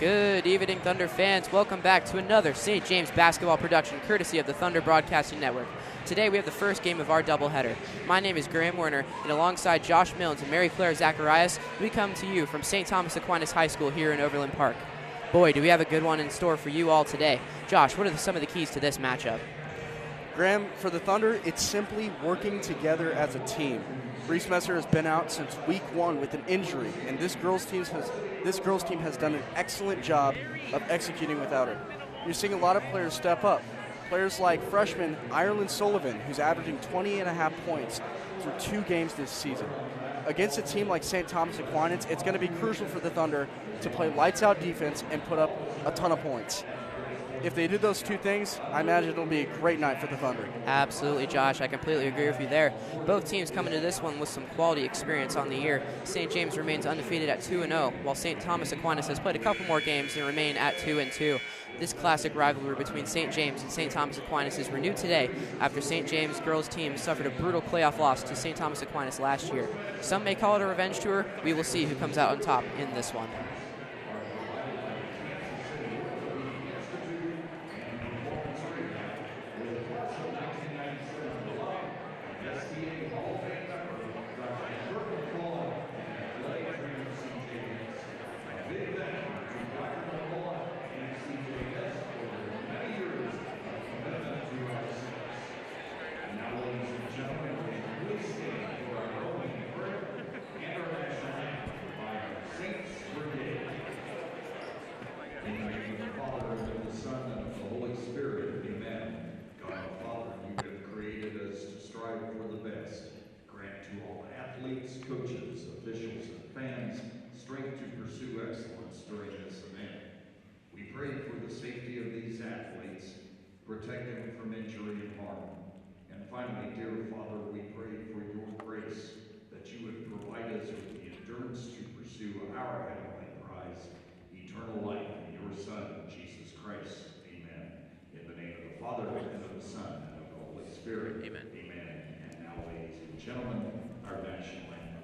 Good evening, Thunder fans. Welcome back to another St. James basketball production courtesy of the Thunder Broadcasting Network. Today we have the first game of our doubleheader. My name is Graham Werner, and alongside Josh Milnes and Mary Claire Zacharias, we come to you from St. Thomas Aquinas High School here in Overland Park. Boy, do we have a good one in store for you all today. Josh, what are some of the keys to this matchup? Graham, for the Thunder, it's simply working together as a team. Reese Messer has been out since week 1 with an injury, and this girls team has done an excellent job of executing without her. You're seeing a lot of players step up. Players like freshman Ireland Sullivan, who's averaging 20.5 points through 2 games this season. Against a team like St. Thomas Aquinas, it's going to be crucial for the Thunder to play lights-out defense and put up a ton of points. If they do those 2 things, I imagine it'll be a great night for the Thunder. Absolutely, Josh. I completely agree with you there. Both teams come into this one with some quality experience on the year. St. James remains undefeated at 2-0, while St. Thomas Aquinas has played a couple more games and remain at 2-2. This classic rivalry between St. James and St. Thomas Aquinas is renewed today after St. James girls team suffered a brutal playoff loss to St. Thomas Aquinas last year. Some may call it a revenge tour. We will see who comes out on top in this one. Coaches, officials, and fans strength to pursue excellence during this event. We pray for the safety of these athletes, protect them from injury and harm. And finally, dear Father, we pray for your grace that you would provide us with the endurance to pursue our heavenly prize, eternal life in your Son, Jesus Christ. Amen. In the name of the Father, and of the Son, and of the Holy Spirit. Amen. Amen. And now, ladies and gentlemen, our national anthem.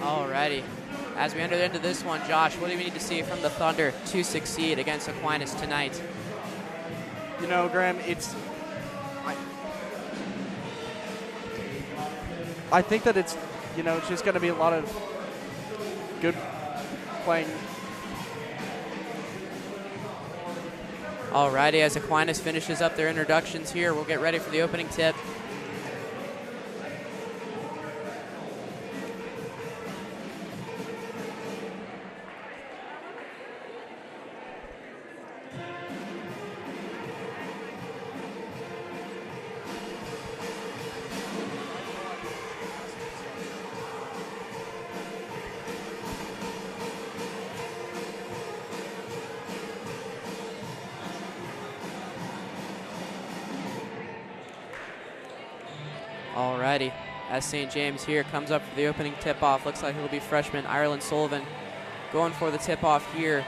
Alrighty. As we enter into this one, Josh, what do we need to see from the Thunder to succeed against Aquinas tonight? You know, Graham, I think that it's just going to be a lot of good playing. Alrighty, as Aquinas finishes up their introductions here, we'll get ready for the opening tip. Alrighty, as St. James here comes up for the opening tip-off. Looks like it'll be freshman Ireland Sullivan going for the tip-off here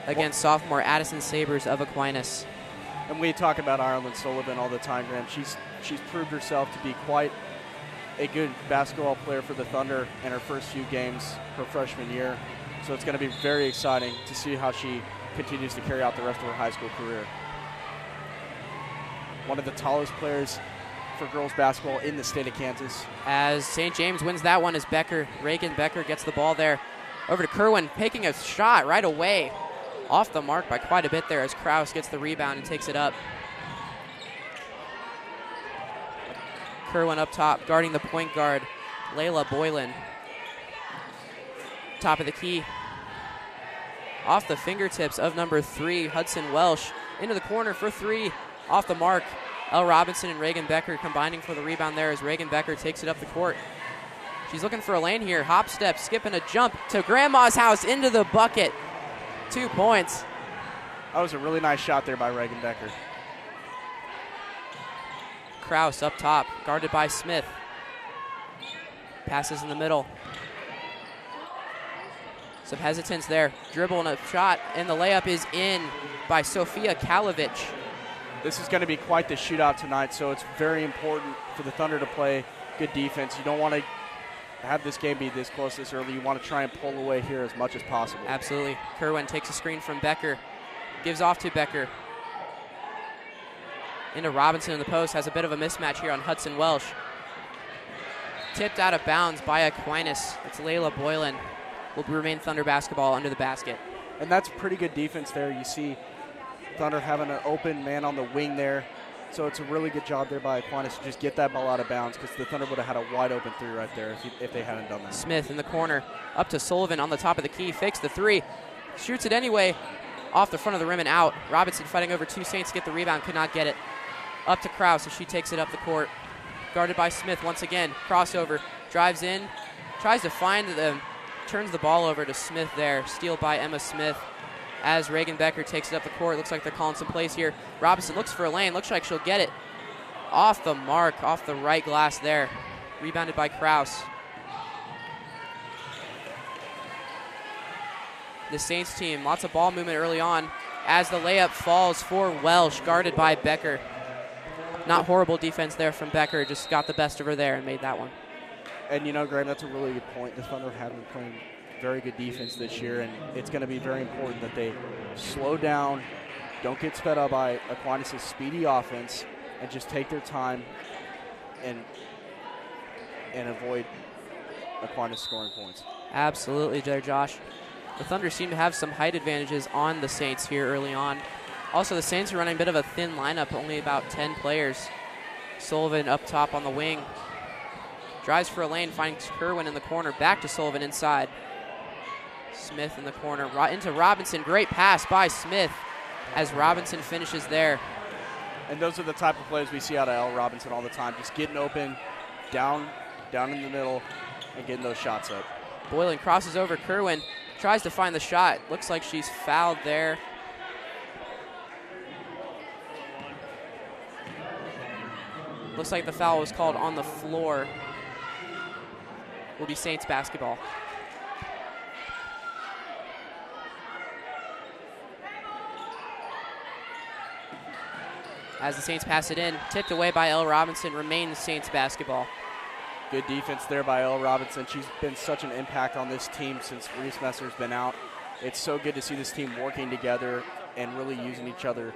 against sophomore Addison Sabers of Aquinas. And we talk about Ireland Sullivan all the time, Graham. She's proved herself to be quite a good basketball player for the Thunder in her first few games her freshman year. So it's going to be very exciting to see how she continues to carry out the rest of her high school career. One of the tallest players for girls basketball in the state of Kansas. As St. James wins that one as Reagan Becker gets the ball there. Over to Kerwin, taking a shot right away. Off the mark by quite a bit there as Kraus gets the rebound and takes it up. Kerwin up top, guarding the point guard, Layla Boylan. Top of the key. Off the fingertips of number 3, Hudson Welsh. Into the corner for 3, off the mark. Elle Robinson and Reagan Becker combining for the rebound there as Reagan Becker takes it up the court. She's looking for a lane here. Hop step, skip and a jump to Grandma's house into the bucket. 2 points. That was a really nice shot there by Reagan Becker. Kraus up top, guarded by Smith. Passes in the middle. Some hesitance there. Dribble and a shot, and the layup is in by Sofia Kalovich. This is going to be quite the shootout tonight, so it's very important for the Thunder to play good defense. You don't want to have this game be this close this early. You want to try and pull away here as much as possible. Absolutely. Kerwin takes a screen from Becker. Gives off to Becker. Into Robinson in the post. Has a bit of a mismatch here on Hudson Welsh. Tipped out of bounds by Aquinas. It's Layla Boylan. Will remain Thunder basketball under the basket. And that's pretty good defense there. You see Thunder having an open man on the wing there. So it's a really good job there by Aquinas to just get that ball out of bounds, because the Thunder would have had a wide open 3 right there if they hadn't done that. Smith in the corner. Up to Sullivan on the top of the key. Fakes the 3. Shoots it anyway. Off the front of the rim and out. Robinson fighting over 2 Saints to get the rebound. Could not get it. Up to Kraus as she takes it up the court. Guarded by Smith once again. Crossover. Drives in. Tries to find them. Turns the ball over to Smith there. Steal by Emma Smith. As Reagan Becker takes it up the court. Looks like they're calling some plays here. Robinson looks for a lane. Looks like she'll get it. Off the mark. Off the right glass there. Rebounded by Kraus. The Saints team, lots of ball movement early on as the layup falls for Welsh, guarded by Becker. Not horrible defense there from Becker. Just got the best of her there and made that one. And, you know, Graham, that's a really good point. The Thunder have been playing very good defense this year, and it's going to be very important that they slow down, don't get sped up by Aquinas' speedy offense, and just take their time and avoid Aquinas scoring points. Absolutely there, Josh. The Thunder seem to have some height advantages on the Saints here early on. Also, the Saints are running a bit of a thin lineup, only about 10 players. Sullivan up top on the wing. Drives for a lane, finds Kerwin in the corner. Back to Sullivan inside. Smith in the corner, into Robinson. Great pass by Smith as Robinson finishes there. And those are the type of plays we see out of Elle Robinson all the time. Just getting open, down in the middle, and getting those shots up. Boylan crosses over Kerwin. Tries to find the shot. Looks like she's fouled there. Looks like the foul was called on the floor. Will be Saints basketball. As the Saints pass it in, tipped away by Elle Robinson, remains Saints basketball. Good defense there by Elle Robinson. She's been such an impact on this team since Reese Messer's been out. It's so good to see this team working together and really using each other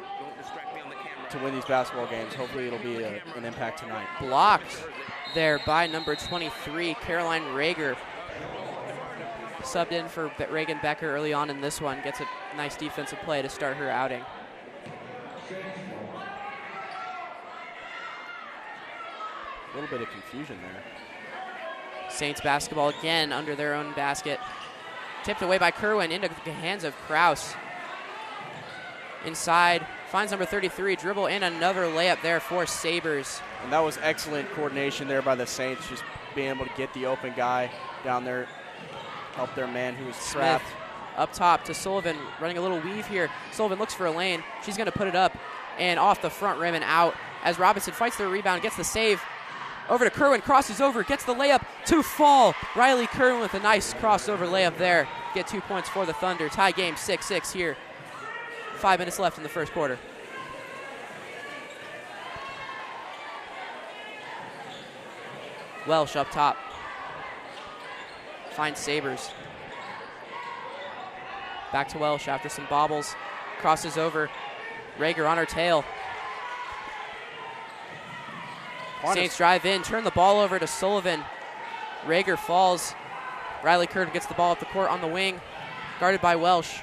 to win these basketball games. Hopefully it'll be an impact tonight. Blocked there by number 23, Caroline Rager. Subbed in for Reagan Becker early on in this one. Gets a nice defensive play to start her outing. A little bit of confusion there. Saints basketball again under their own basket. Tipped away by Kerwin into the hands of Kraus. Inside, finds number 33, dribble and another layup there for Sabres. And that was excellent coordination there by the Saints, just being able to get the open guy down there, help their man who was trapped. Smith up top to Sullivan, running a little weave here. Sullivan looks for a lane. She's going to put it up and off the front rim and out as Robinson fights the rebound, gets the save. Over to Kerwin, crosses over, gets the layup to fall. Riley Kerwin with a nice crossover layup there. Get 2 points for the Thunder. Tie game 6-6 here. 5 minutes left in the first quarter. Welsh up top. Finds Sabres. Back to Welsh after some bobbles. Crosses over. Rager on her tail. Saints drive in, turn the ball over to Sullivan. Rager falls. Riley Kerr gets the ball up the court on the wing, guarded by Welsh.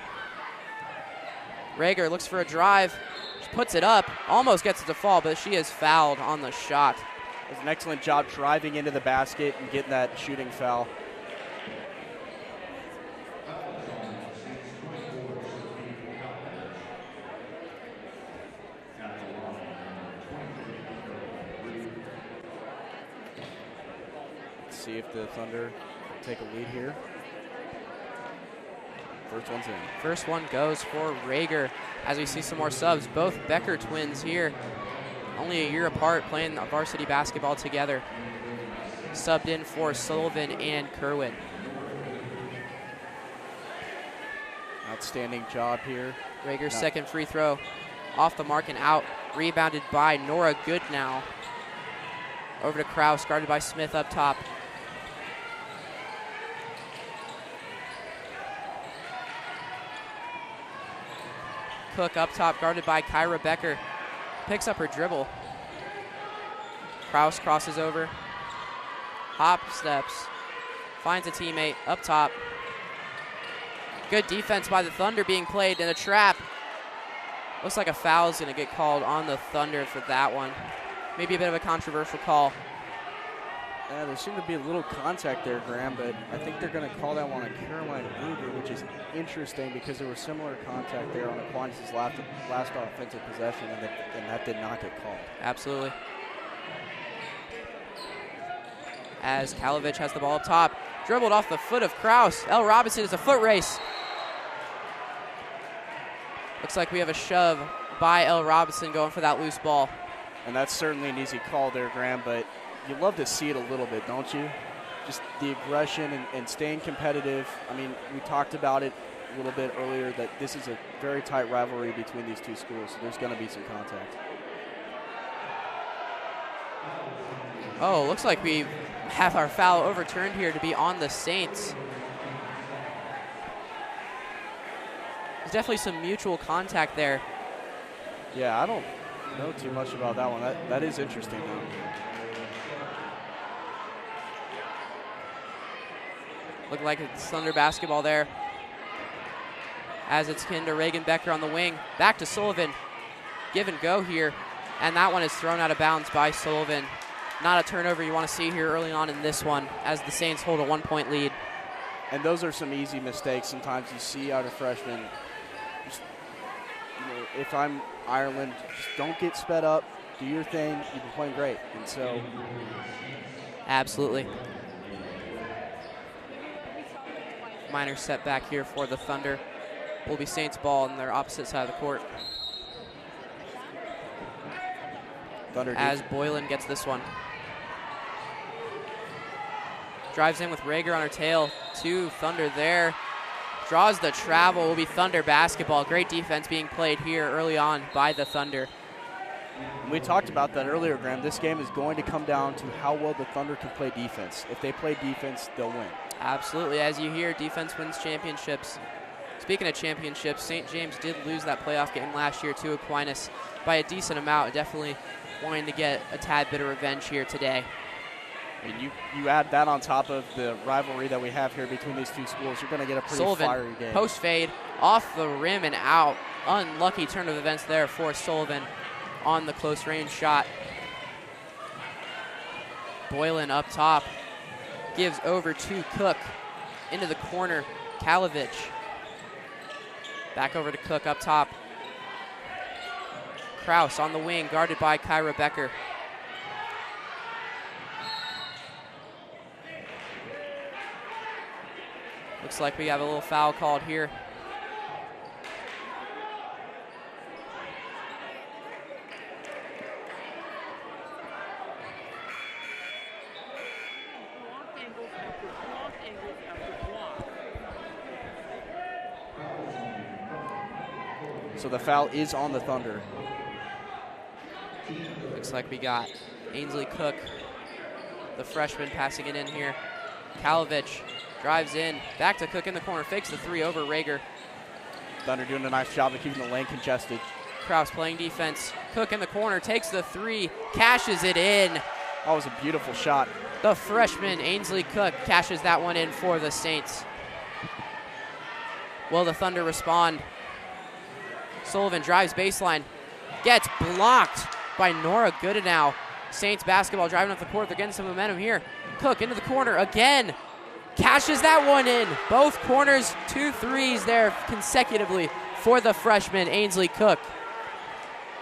Rager looks for a drive, she puts it up, almost gets it to fall, but she is fouled on the shot. It was an excellent job driving into the basket and getting that shooting foul. See if the Thunder take a lead here. First one's in. First one goes for Rager as we see some more subs. Both Becker twins here, only a year apart, playing varsity basketball together. Subbed in for Sullivan and Kerwin. Outstanding job here. Rager's second free throw off the mark and out. Rebounded by Nora Goodnow. Over to Kraus, guarded by Smith up top. Cook up top, guarded by Kyra Becker. Picks up her dribble. Kraus crosses over. Hop steps. Finds a teammate up top. Good defense by the Thunder being played in a trap. Looks like a foul is going to get called on the Thunder for that one. Maybe a bit of a controversial call. Yeah, there seemed to be a little contact there, Graham, but I think they're going to call that one on Caroline Ruger, which is interesting because there was similar contact there on Aquinas' last offensive possession, and that did not get called. Absolutely. As Kalovich has the ball up top, dribbled off the foot of Kraus. Elle Robinson is a foot race. Looks like we have a shove by Elle Robinson going for that loose ball. And that's certainly an easy call there, Graham, but you love to see it a little bit, don't you? Just the aggression and staying competitive. I mean, we talked about it a little bit earlier that this is a very tight rivalry between these two schools, so there's going to be some contact. Oh, looks like we have our foul overturned here to be on the Saints. There's definitely some mutual contact there. Yeah, I don't know too much about that one. That is interesting, though. Look like it's Thunder basketball there. As it's pinned to Reagan Becker on the wing. Back to Sullivan. Give and go here. And that one is thrown out of bounds by Sullivan. Not a turnover you want to see here early on in this one as the Saints hold a 1-point lead. And those are some easy mistakes sometimes you see out of freshmen. Just, if I'm Ireland, just don't get sped up. Do your thing. You've been playing great. And so. Absolutely. Minor setback here for the Thunder. Will be Saints ball on their opposite side of the court. Thunder as Boylan gets this one. Drives in with Rager on her tail. Two Thunder there. Draws the travel. Will be Thunder basketball. Great defense being played here early on by the Thunder. We talked about that earlier, Graham. This game is going to come down to how well the Thunder can play defense. If they play defense, they'll win. Absolutely. As you hear, defense wins championships. Speaking of championships, St. James did lose that playoff game last year to Aquinas by a decent amount. Definitely wanting to get a tad bit of revenge here today. I mean, you add that on top of the rivalry that we have here between these two schools, you're going to get a pretty fiery game. Post fade, off the rim and out. Unlucky turn of events there for Sullivan on the close range shot. Boylan up top, gives over to Cook. Into the corner, Kalovich. Back over to Cook up top. Kraus on the wing, guarded by Kyra Becker. Looks like we have a little foul called here. So the foul is on the Thunder. Looks like we got Ainsley Cook, the freshman, passing it in here. Kalovich drives in, back to Cook in the corner, fakes the three over Rager. Thunder doing a nice job of keeping the lane congested. Kraus playing defense. Cook in the corner, takes the three, cashes it in. That was a beautiful shot. The freshman, Ainsley Cook, cashes that one in for the Saints. Will the Thunder respond? Sullivan drives baseline, gets blocked by Nora Goodenow. Saints basketball driving up the court. They're getting some momentum here. Cook into the corner again. Cashes that one in. Both corners, 2 threes there consecutively for the freshman, Ainsley Cook.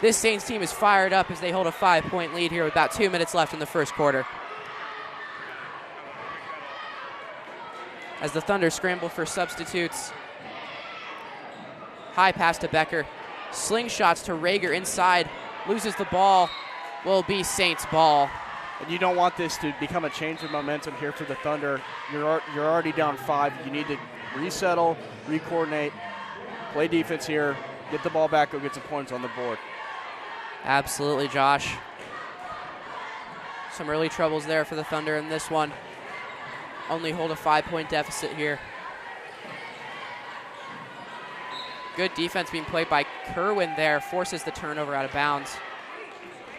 This Saints team is fired up as they hold a 5-point lead here with about 2 minutes left in the first quarter. As the Thunder scramble for substitutes. High pass to Becker. Slingshots to Rager inside. Loses the ball. Will be Saints ball. And you don't want this to become a change of momentum here for the Thunder. You're already down 5. You need to resettle, re-coordinate, play defense here, get the ball back, go get some points on the board. Absolutely, Josh. Some early troubles there for the Thunder in this one. Only hold a 5-point deficit here. Good defense being played by Kerwin there. Forces the turnover out of bounds.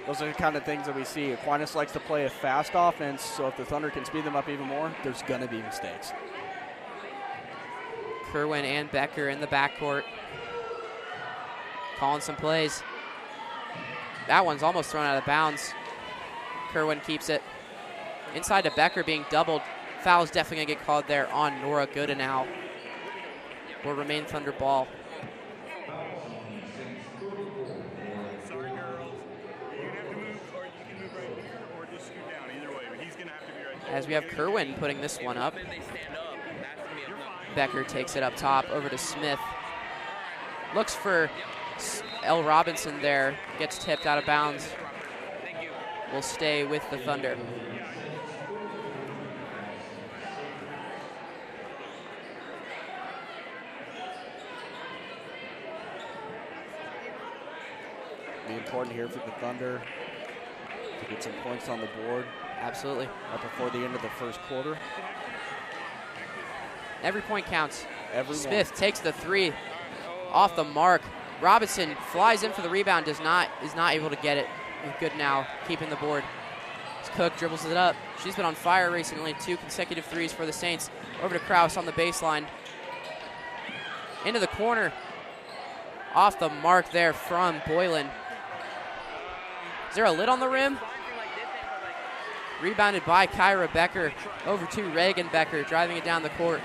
Those are the kind of things that we see. Aquinas likes to play a fast offense, so if the Thunder can speed them up even more, there's going to be mistakes. Kerwin and Becker in the backcourt. Calling some plays. That one's almost thrown out of bounds. Kerwin keeps it. Inside to Becker being doubled. Foul's definitely going to get called there on Nora Goodenow. Will remain Thunder ball. Sorry, girls. You're going to have to move, or you can move right here, or just scoot down. Either way, but he's going to have to be right there. As we have Kerwin putting this one up. Becker takes it up top over to Smith. Looks for L. Robinson there. Gets tipped out of bounds. Will stay with the Thunder. Be important here for the Thunder to get some points on the board. Absolutely. Right before the end of the first quarter. Every point counts. Every Smith takes the three off the mark. Robinson flies in for the rebound, is not able to get it. Good now, keeping the board. As Cook dribbles it up. She's been on fire recently. 2 consecutive threes for the Saints. Over to Kraus on the baseline. Into the corner. Off the mark there from Boylan. Is there a lid on the rim? Rebounded by Kyra Becker. Over to Reagan Becker, driving it down the court.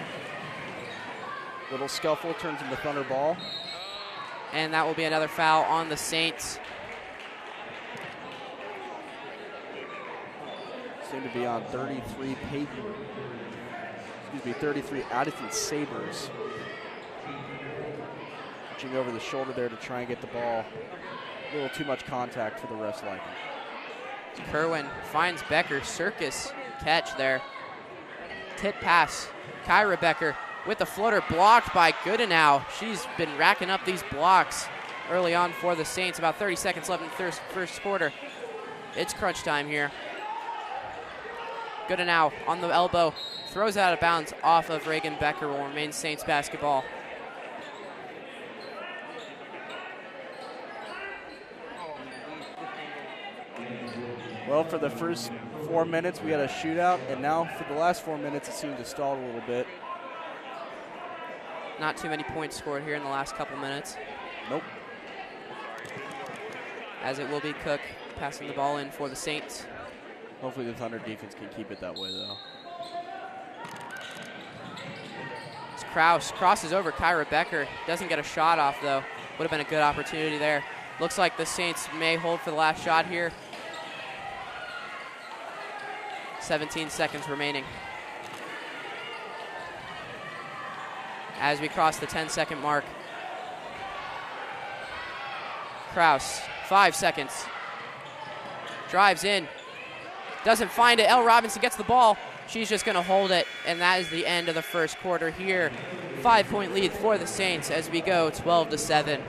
Little scuffle turns into Thunder ball. And that will be another foul on the Saints. Seem to be on 33 33 Addison Sabres. Reaching over the shoulder there to try and get the ball. A little too much contact for the refs liking. Kerwin finds Becker. Circus catch there. Tip pass. Kyra Becker with the floater blocked by Goodenow. She's been racking up these blocks. early on for the Saints. About 30 seconds left in the first quarter. It's crunch time here. Goodenow on the elbow, throws it out of bounds off of Reagan Becker. Will remain Saints basketball. Well, for the first 4 minutes, we had a shootout, and now for the last 4 minutes, it seemed to stall a little bit. Not too many points scored here in the last couple minutes. Nope. As it will be Cook passing the ball in for the Saints. Hopefully the Thunder defense can keep it that way, though. It's Kraus crosses over Kyra Becker. Doesn't get a shot off, though. Would have been a good opportunity there. Looks like the Saints may hold for the last shot here. 17 seconds remaining. As we cross the 10-second mark. Kraus, 5 seconds. Drives in. Doesn't find it. Elle Robinson gets the ball. She's just going to hold it, and that is the end of the first quarter here. 5-point lead for the Saints as we go 12-7.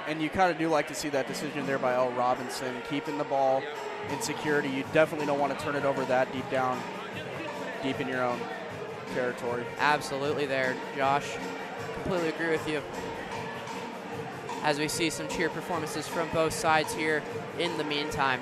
And you kind of do like to see that decision there by Elle Robinson, keeping the ball in security. You definitely don't want to turn it over that deep down, deep in your own territory. Absolutely there, Josh. Completely agree with you. As we see some cheer performances from both sides here in the meantime.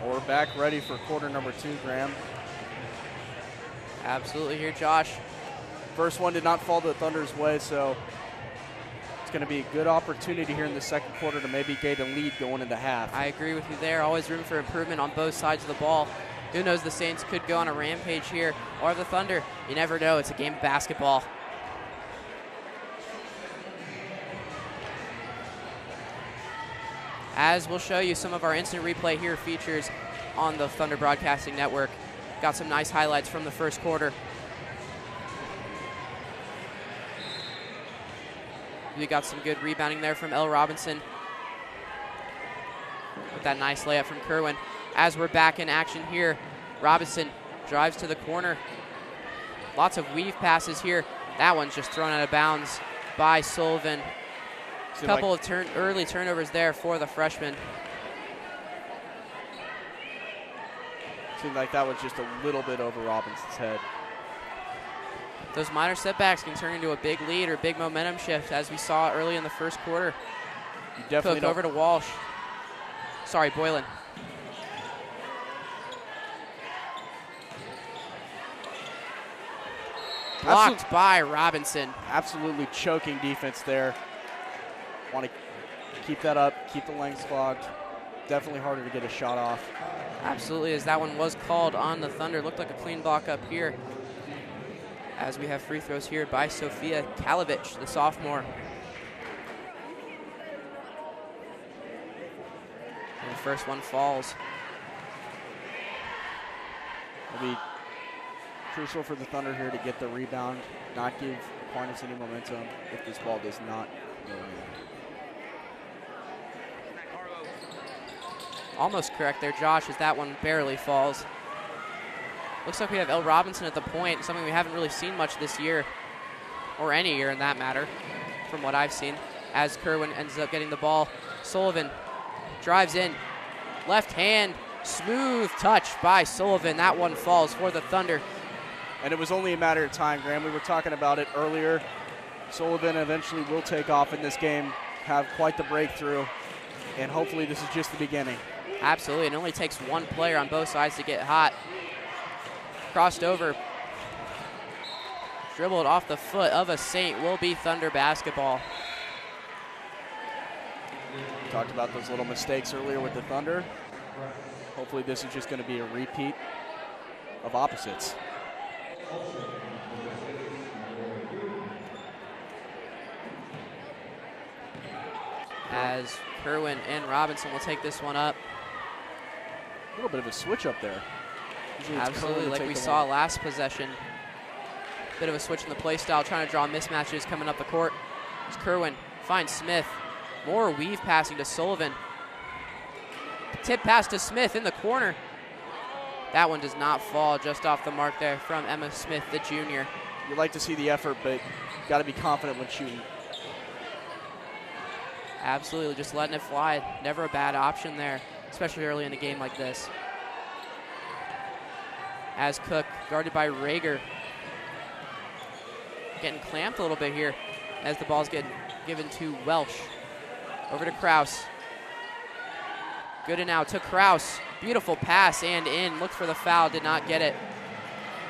We're back ready for quarter number 2, Graham. Absolutely here, Josh. First one did not fall the Thunder's way, so it's going to be a good opportunity here in the second quarter to maybe gain a lead going into half. I agree with you there. Always room for improvement on both sides of the ball. Who knows, the Saints could go on a rampage here, or the Thunder. You never know. It's a game of basketball. As we'll show you some of our instant replay here features on the Thunder Broadcasting Network. Got some nice highlights from the first quarter. We got some good rebounding there from Elle Robinson with that nice layup from Kerwin. As we're back in action here, Robinson drives to the corner. Lots of weave passes here. That one's just thrown out of bounds by Sullivan. A couple of early turnovers there for the freshman. Seemed like that was just a little bit over Robinson's head. Those minor setbacks can turn into a big lead or big momentum shift, as we saw early in the first quarter. You definitely Cook over to Walsh. Sorry, Boylan. Blocked by Robinson. Absolutely choking defense there. Want to keep that up, keep the lengths clogged. Definitely harder to get a shot off. Absolutely, as that one was called on the Thunder. Looked like a clean block up here. As we have free throws here by Sophia Kalovich, the sophomore. And the first one falls. It'll be crucial for the Thunder here to get the rebound, not give Aquinas any momentum if this ball does not go in. Almost correct there, Josh, as that one barely falls. Looks like we have Elle Robinson at the point, something we haven't really seen much this year, or any year in that matter, from what I've seen, as Kerwin ends up getting the ball. Sullivan drives in, left hand, smooth touch by Sullivan. That one falls for the Thunder. And it was only a matter of time, Graham. We were talking about it earlier. Sullivan eventually will take off in this game, have quite the breakthrough, and hopefully this is just the beginning. Absolutely, it only takes one player on both sides to get hot. Crossed over, dribbled off the foot of a Saint. Will be Thunder basketball. We talked about those little mistakes earlier with the Thunder. Hopefully this is just going to be a repeat of opposites. as Kerwin and Robinson will take this one up. A little bit of a switch up there. Usually it's Absolutely, Kerwin to like take we the saw one. last possession. Bit of a switch in the play style, trying to draw mismatches coming up the court. As Kerwin finds Smith. More weave passing to Sullivan. Tip pass to Smith in the corner. That one does not fall, just off the mark there from Emma Smith, the junior. You like to see the effort, but got to be confident when shooting. Absolutely, just letting it fly. Never a bad option there, especially early in a game like this. As Cook, guarded by Rager. Getting clamped a little bit here as the ball's getting given to Welsh. Over to Kraus. Good and out to Kraus. Beautiful pass and in. Looked for the foul, did not get it.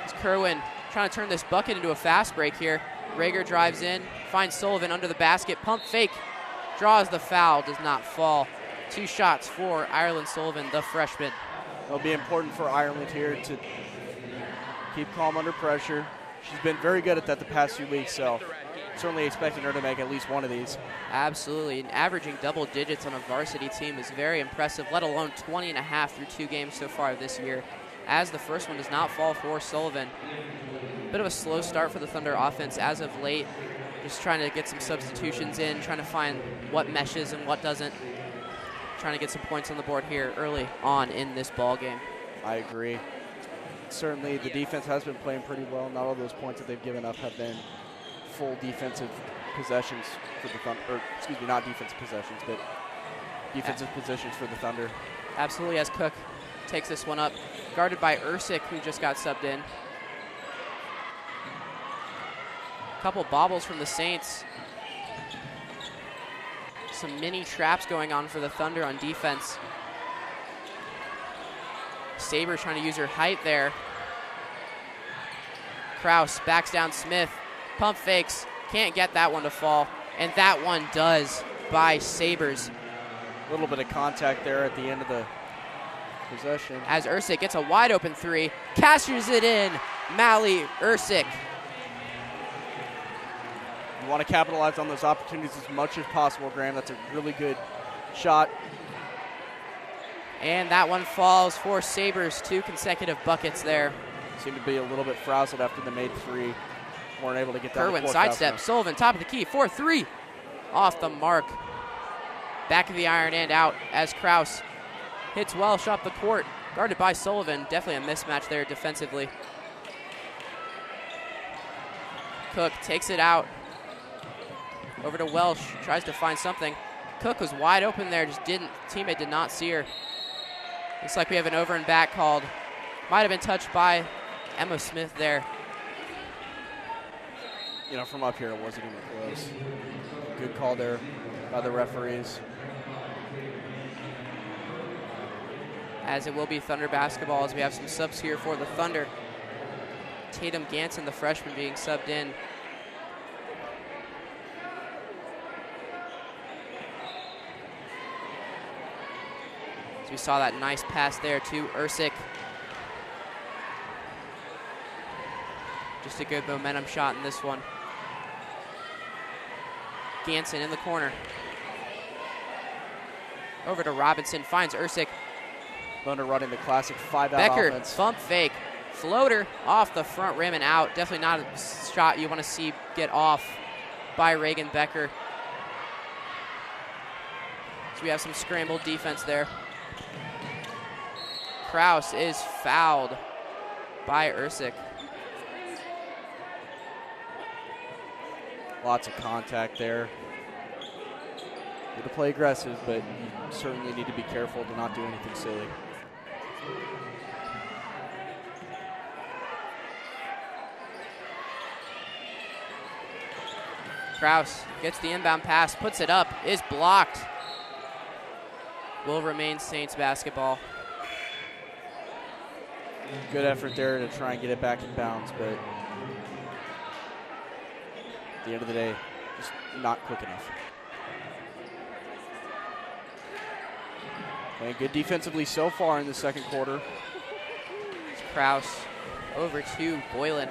It's Kerwin trying to turn this bucket into a fast break here. Rager drives in, finds Sullivan under the basket. Pump fake, draws the foul, does not fall. 2 shots for Ireland Sullivan, the freshman. It'll be important for Ireland here to keep calm under pressure. She's been very good at that the past few weeks, so certainly expecting her to make at least one of these. Absolutely, and averaging double digits on a varsity team is very impressive, let alone 20 and a half through 2 games so far this year, as the first one does not fall for Sullivan. Bit of a slow start for the Thunder offense as of late, just trying to get some substitutions in, trying to find what meshes and what doesn't, trying to get some points on the board here early on in this ball game. I agree. Certainly the defense has been playing pretty well. Not all those points that they've given up have been full defensive possessions for the Thunder, or excuse me, not defensive possessions, but defensive positions for the Thunder. Absolutely, as Cook takes this one up, guarded by Ersic, who just got subbed in. Couple bobbles from the Saints. Some mini traps going on for the Thunder on defense. Saber trying to use her height there. Kraus backs down Smith. Pump fakes. Can't get that one to fall. And that one does by Sabres. A little bit of contact there at the end of the possession. As Ersic gets a wide open 3. Cashes it in. Mally Ersic. You want to capitalize on those opportunities as much as possible, Graham. That's a really good shot. And that one falls for Sabres. 2 consecutive buckets there. Seemed to be a little bit frazzled after they made 3. Weren't able to get down. Kerwin sidestep. Sullivan top of the key. 4-3. Off the mark. Back of the iron and out as Kraus hits Welsh up the court. Guarded by Sullivan. Definitely a mismatch there defensively. Cook takes it out. Over to Welsh. Tries to find something. Cook was wide open there. Just didn't. Teammate did not see her. Looks like we have an over and back called. Might have been touched by Emma Smith there. You know, from up here, it wasn't even close. Good call there by the referees. As it will be Thunder basketball, as we have some subs here for the Thunder. Tatum Ganson, the freshman, being subbed in. As we saw that nice pass there to Ersic. Just a good momentum shot in this one. Ganson in the corner. Over to Robinson, finds Ersic. Thunder running the classic 5-out Becker, offense. bump fake. Floater off the front rim and out. Definitely not a shot you want to see get off by Reagan Becker. So we have some scrambled defense there. Kraus is fouled by Ersic. Lots of contact there. Good to play aggressive, but you certainly need to be careful to not do anything silly. Kraus gets the inbound pass, puts it up, is blocked. Will remain Saints basketball. Good effort there to try and get it back in bounds, but at the end of the day, just not quick enough. Playing good defensively so far in the second quarter. It's Kraus over to Boylan.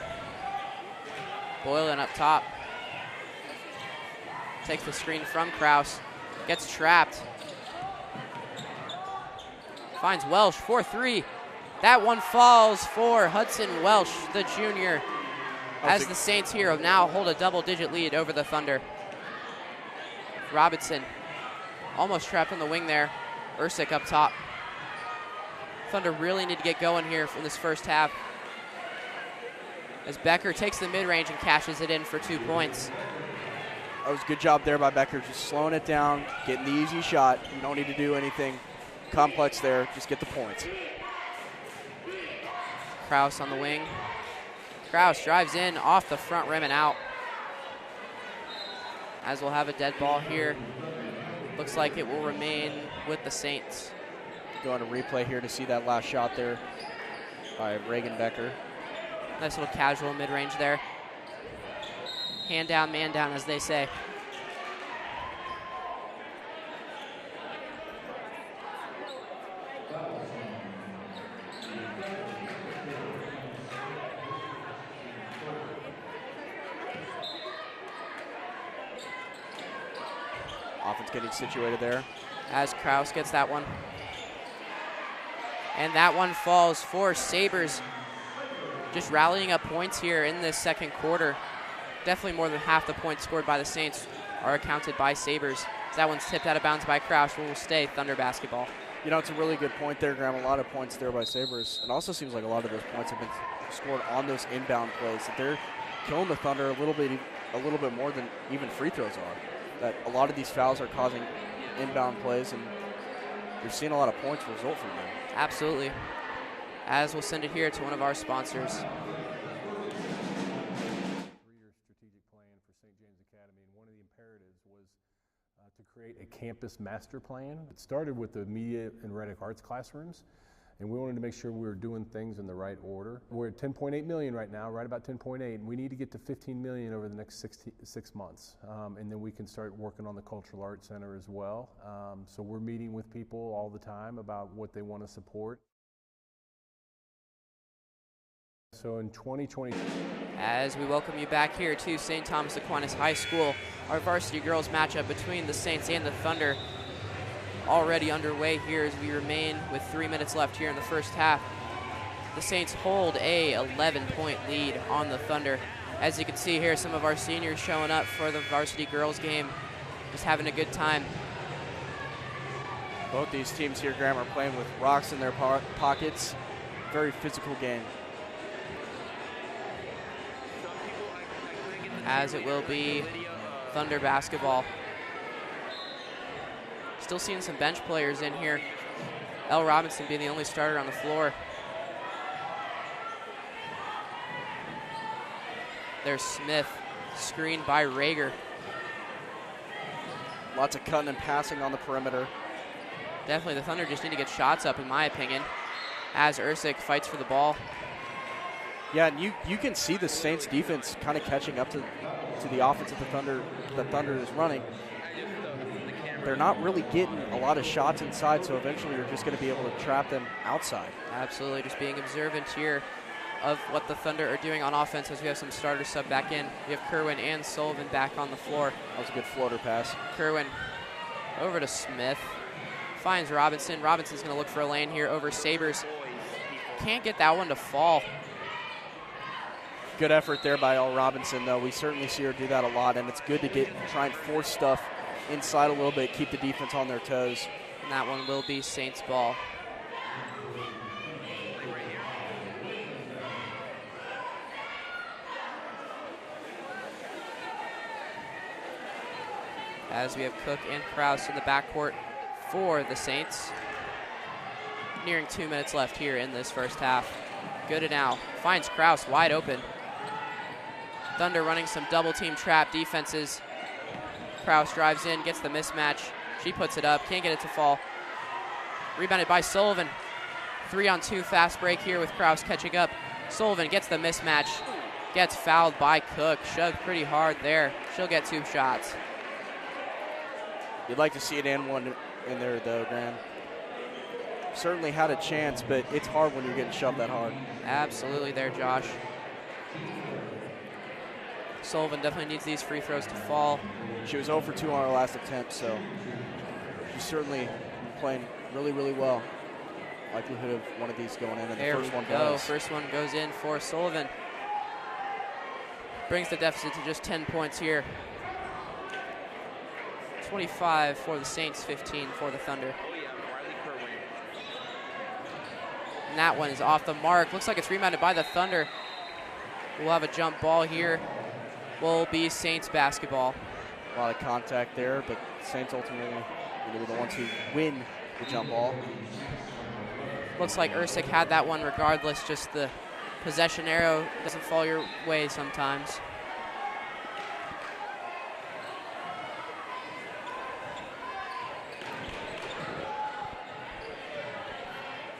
Boylan up top. Takes the screen from Kraus. Gets trapped. Finds Welsh for 3. That one falls for Hudson Welsh, the junior, as the Saints here now hold a double-digit lead over the Thunder. Robinson almost trapped on the wing there. Ursic up top. Thunder really need to get going here for this first half, as Becker takes the mid-range and cashes it in for 2 points. That was a good job there by Becker, just slowing it down, getting the easy shot. You don't need to do anything complex there, just get the points. Kraus on the wing. Kraus drives in off the front rim and out, as we'll have a dead ball here. Looks like it will remain with the Saints. Going to replay here to see that last shot there by Reagan Becker. Nice little casual mid-range there. Hand down, man down, as they say. Offense getting situated there. As Kraus gets that one. And that one falls for Sabres. Just rallying up points here in this second quarter. Definitely more than half the points scored by the Saints are accounted by Sabres. That one's tipped out of bounds by Kraus, but will stay Thunder basketball. You know, it's a really good point there, Graham. A lot of points there by Sabres. It also seems like a lot of those points have been scored on those inbound plays. That they're killing the Thunder a little bit more than even free throws are. That a lot of these fouls are causing inbound plays, and we've seen a lot of points result from them. Absolutely. As we'll send it here to one of our sponsors. 3-year strategic plan for St. James Academy, and one of the imperatives was to create a campus master plan. It started with the media and rhetoric arts classrooms, and we wanted to make sure we were doing things in the right order. We're at 10.8 million right now, right about 10.8, and we need to get to 15 million over the next 6 months. And then we can start working on the Cultural Arts Center as well. So we're meeting with people all the time about what they want to support. So in 2020, as we welcome you back here to St. Thomas Aquinas High School, our varsity girls matchup between the Saints and the Thunder already underway here as we remain with 3 minutes left here in the first half. The Saints hold a 11-point lead on the Thunder. As you can see here, some of our seniors showing up for the varsity girls game, just having a good time. Both these teams here, Graham, are playing with rocks in their pockets. Very physical game. As it will be Thunder basketball. Still seeing some bench players in here. L. Robinson being the only starter on the floor. There's Smith, screened by Rager. Lots of cutting and passing on the perimeter. Definitely the Thunder just need to get shots up, in my opinion, as Ursic fights for the ball. Yeah, and you can see the Saints defense kind of catching up to the offense that the Thunder is running. They're not really getting a lot of shots inside, so eventually you're just going to be able to trap them outside. Absolutely, just being observant here of what the Thunder are doing on offense as we have some starters sub back in. We have Kerwin and Sullivan back on the floor. That was a good floater pass. Kerwin over to Smith. Finds Robinson. Robinson's going to look for a lane here over Sabres. Can't get that one to fall. Good effort there by L. Robinson, though. We certainly see her do that a lot, and it's good to try and force stuff inside a little bit, keep the defense on their toes. And that one will be Saints ball. As we have Cook and Kraus in the backcourt for the Saints. Nearing 2 minutes left here in this first half. Good now. Finds Kraus wide open. Thunder running some double team trap defenses. Kraus drives in, gets the mismatch. She puts it up, can't get it to fall. Rebounded by Sullivan. 3-on-2 fast break here with Kraus catching up. Sullivan gets the mismatch. Gets fouled by Cook. Shoved pretty hard there. She'll get 2 shots. You'd like to see it and one in there, though, Graham. Certainly had a chance, but it's hard when you're getting shoved that hard. Absolutely there, Josh. Sullivan definitely needs these free throws to fall. She was 0 for 2 on her last attempt, so You certainly playing really, really well. Likelihood of one of these going in, and There the first we one go. does. First one goes in for Sullivan. Brings the deficit to just 10 points here. 25 for the Saints, 15 for the Thunder. And that one is off the mark. Looks like it's rebounded by the Thunder. We'll have a jump ball here. Will be Saints basketball. A lot of contact there, but Saints ultimately will be the ones who win the jump ball. Looks like Ersic had that one regardless. Just the possession arrow doesn't fall your way sometimes.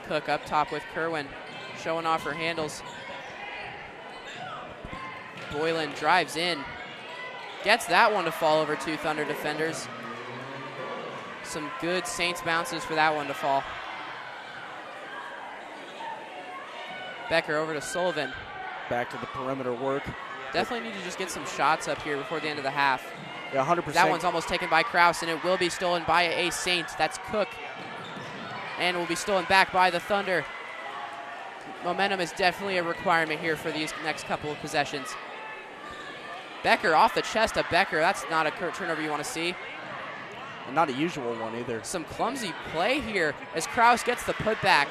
Cook up top with Kerwin, showing off her handles. Boylan drives in, gets that one to fall over 2 Thunder defenders. Some good Saints bounces for that one to fall. Becker over to Sullivan. Back to the perimeter work. Definitely need to just get some shots up here before the end of the half. Yeah, 100%. That one's almost taken by Kraus, and it will be stolen by a Saint. That's Cook. And will be stolen back by the Thunder. Momentum is definitely a requirement here for these next couple of possessions. Becker off the chest of Becker. That's not a turnover you want to see. And not a usual one either. Some clumsy play here as Kraus gets the putback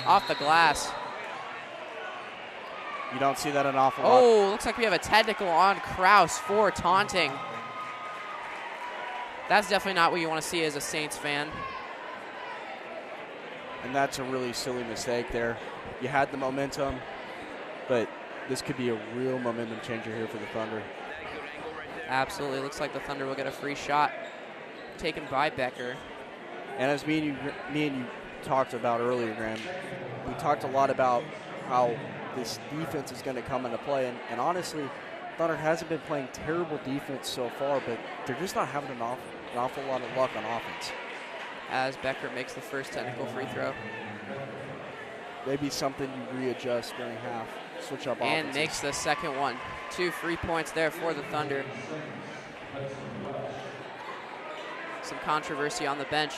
off the glass. You don't see that an awful lot. Oh, looks like we have a technical on Kraus for taunting. That's definitely not what you want to see as a Saints fan. And that's a really silly mistake there. You had the momentum, but this could be a real momentum changer here for the Thunder. Absolutely. Looks like the Thunder will get a free shot taken by Becker. And as me and you talked about earlier, Graham, we talked a lot about how this defense is going to come into play. And honestly, Thunder hasn't been playing terrible defense so far, but they're just not having an awful lot of luck on offense. As Becker makes the first technical free throw. Maybe something you readjust during half. Switch up And offenses. makes the second one. 2 free points there for the Thunder. Some controversy on the bench.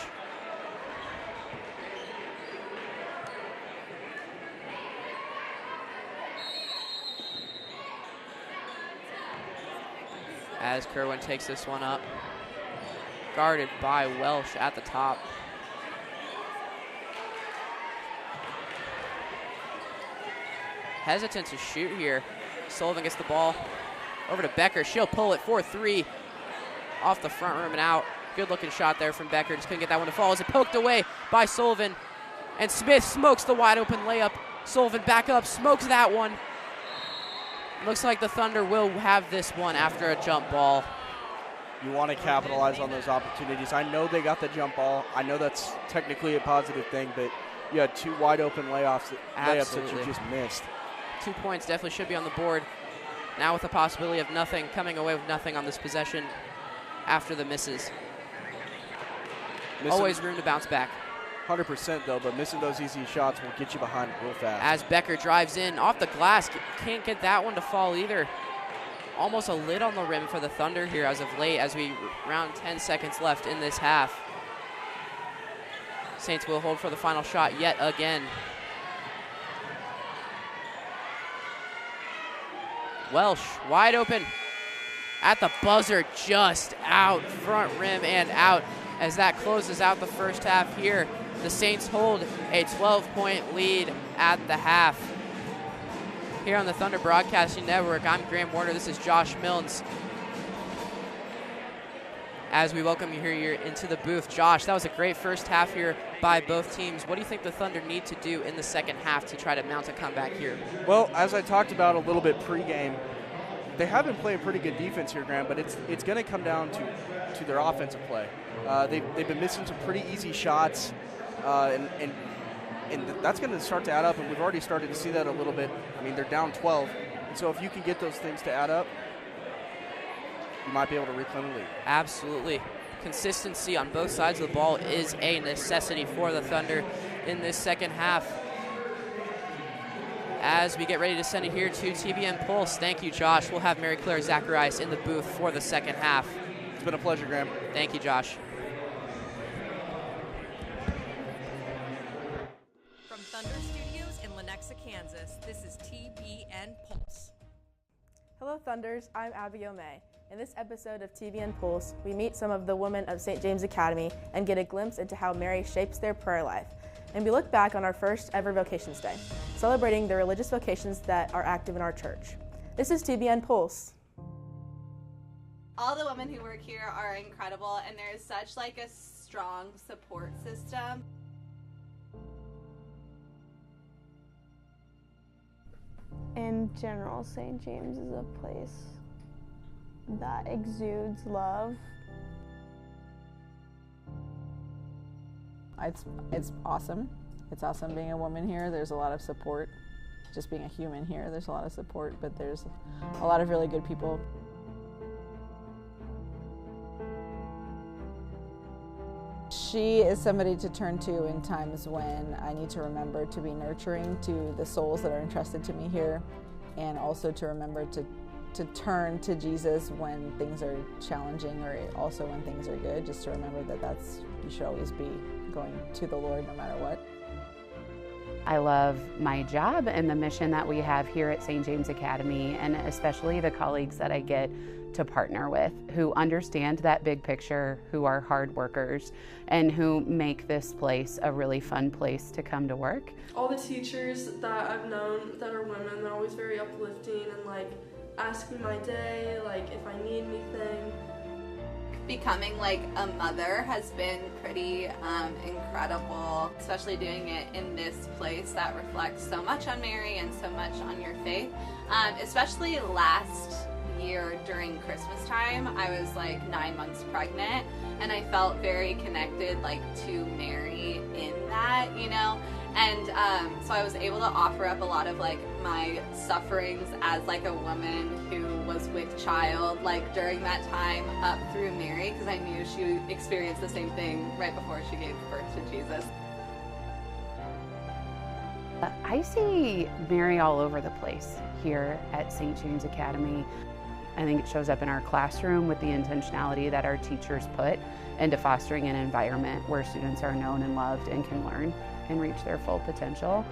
As Kerwin takes this one up. Guarded by Welsh at the top. Hesitant to shoot here. Sullivan gets the ball over to Becker. She'll pull it for 3 off the front rim and out. Good looking shot there from Becker. Just couldn't get that one to fall as it poked away by Sullivan. And Smith smokes the wide open layup. Sullivan back up, smokes that one. Looks like the Thunder will have this one after a jump ball. You want to capitalize on those opportunities. I know they got the jump ball. I know that's technically a positive thing, but you had 2 wide open layups that you just missed. 2 points definitely should be on the board. Now with the possibility of nothing, coming away with nothing on this possession after the misses. Always room to bounce back. 100% though, but missing those easy shots will get you behind real fast. As Becker drives in off the glass, can't get that one to fall either. Almost a lid on the rim for the Thunder here as of late, as we around 10 seconds left in this half. Saints will hold for the final shot yet again. Welsh wide open at the buzzer, just out, front rim and out. As that closes out the first half here, the Saints hold a 12-point lead at the half. Here on the Thunder Broadcasting Network, I'm Graham Warner. This is Josh Milnes. As we welcome you here into the booth. Josh, that was a great first half here by both teams. What do you think the Thunder need to do in the second half to try to mount a comeback here? Well, as I talked about a little bit pregame, they have been playing pretty good defense here, Graham, but it's going to come down to their offensive play. They've been missing some pretty easy shots, and that's going to start to add up, and we've already started to see that a little bit. I mean, they're down 12, and so if you can get those things to add up, you might be able to reclaim the lead. Absolutely. Consistency on both sides of the ball is a necessity for the Thunder in this second half. As we get ready to send it here to TBN Pulse, thank you, Josh. We'll have Mary Claire Zacharias in the booth for the second half. It's been a pleasure, Graham. Thank you, Josh. Thunder Studios in Lenexa, Kansas, this is TBN Pulse. Hello Thunders, I'm Abigail May. In this episode of TBN Pulse, we meet some of the women of St. James Academy and get a glimpse into how Mary shapes their prayer life. And we look back on our first ever Vocations Day, celebrating the religious vocations that are active in our church. This is TBN Pulse. All the women who work here are incredible, and there is such like a strong support system. In general, St. James is a place that exudes love. It's awesome. It's awesome being a woman here. There's a lot of support. Just being a human here, there's a lot of support, but there's a lot of really good people. She is somebody to turn to in times when I need to remember to be nurturing to the souls that are entrusted to me here, and also to remember to turn to Jesus when things are challenging, or also when things are good, just to remember that you should always be going to the Lord no matter what. I love my job and the mission that we have here at St. James Academy, and especially the colleagues that I get to partner with who understand that big picture, who are hard workers, and who make this place a really fun place to come to work. All the teachers that I've known that are women, they're always very uplifting and like ask me my day, like if I need anything. Becoming like a mother has been pretty incredible, especially doing it in this place that reflects so much on Mary and so much on your faith. Especially last year during Christmas time, I was like 9 months pregnant, and I felt very connected like to Mary in that, you know. And so I was able to offer up a lot of like my sufferings as like a woman who was with child like during that time up through Mary, because I knew she experienced the same thing right before she gave birth to Jesus. I see Mary all over the place here at St. James Academy. I think it shows up in our classroom with the intentionality that our teachers put into fostering an environment where students are known and loved and can learn and reach their full potential.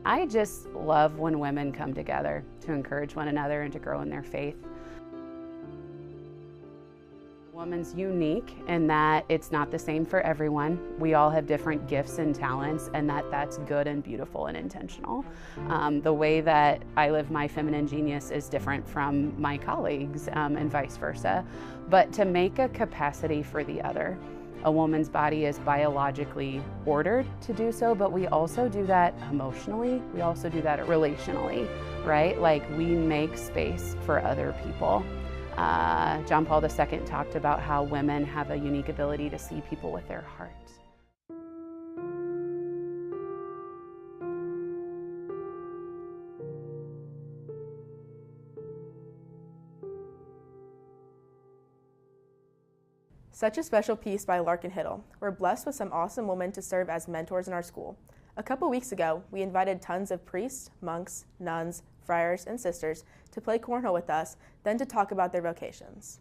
I just love when women come together to encourage one another and to grow in their faith. Woman's unique in that it's not the same for everyone. We all have different gifts and talents, and that's good and beautiful and intentional. The way that I live my feminine genius is different from my colleagues, and vice versa. But to make a capacity for the other. A woman's body is biologically ordered to do so, but we also do that emotionally. We also do that relationally, right? Like we make space for other people. John Paul II talked about how women have a unique ability to see people with their hearts. Such a special piece by Larkin Hiddle. We're blessed with some awesome women to serve as mentors in our school. A couple weeks ago, we invited tons of priests, monks, nuns, friars, and sisters to play cornhole with us, then to talk about their vocations.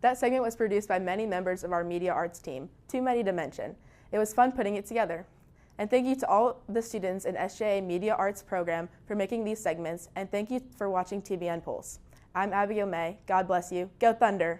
That segment was produced by many members of our media arts team, too many to mention. It was fun putting it together. And thank you to all the students in SJA Media Arts program for making these segments, and thank you for watching TBN Pulse. I'm Abigail May. God bless you. Go Thunder!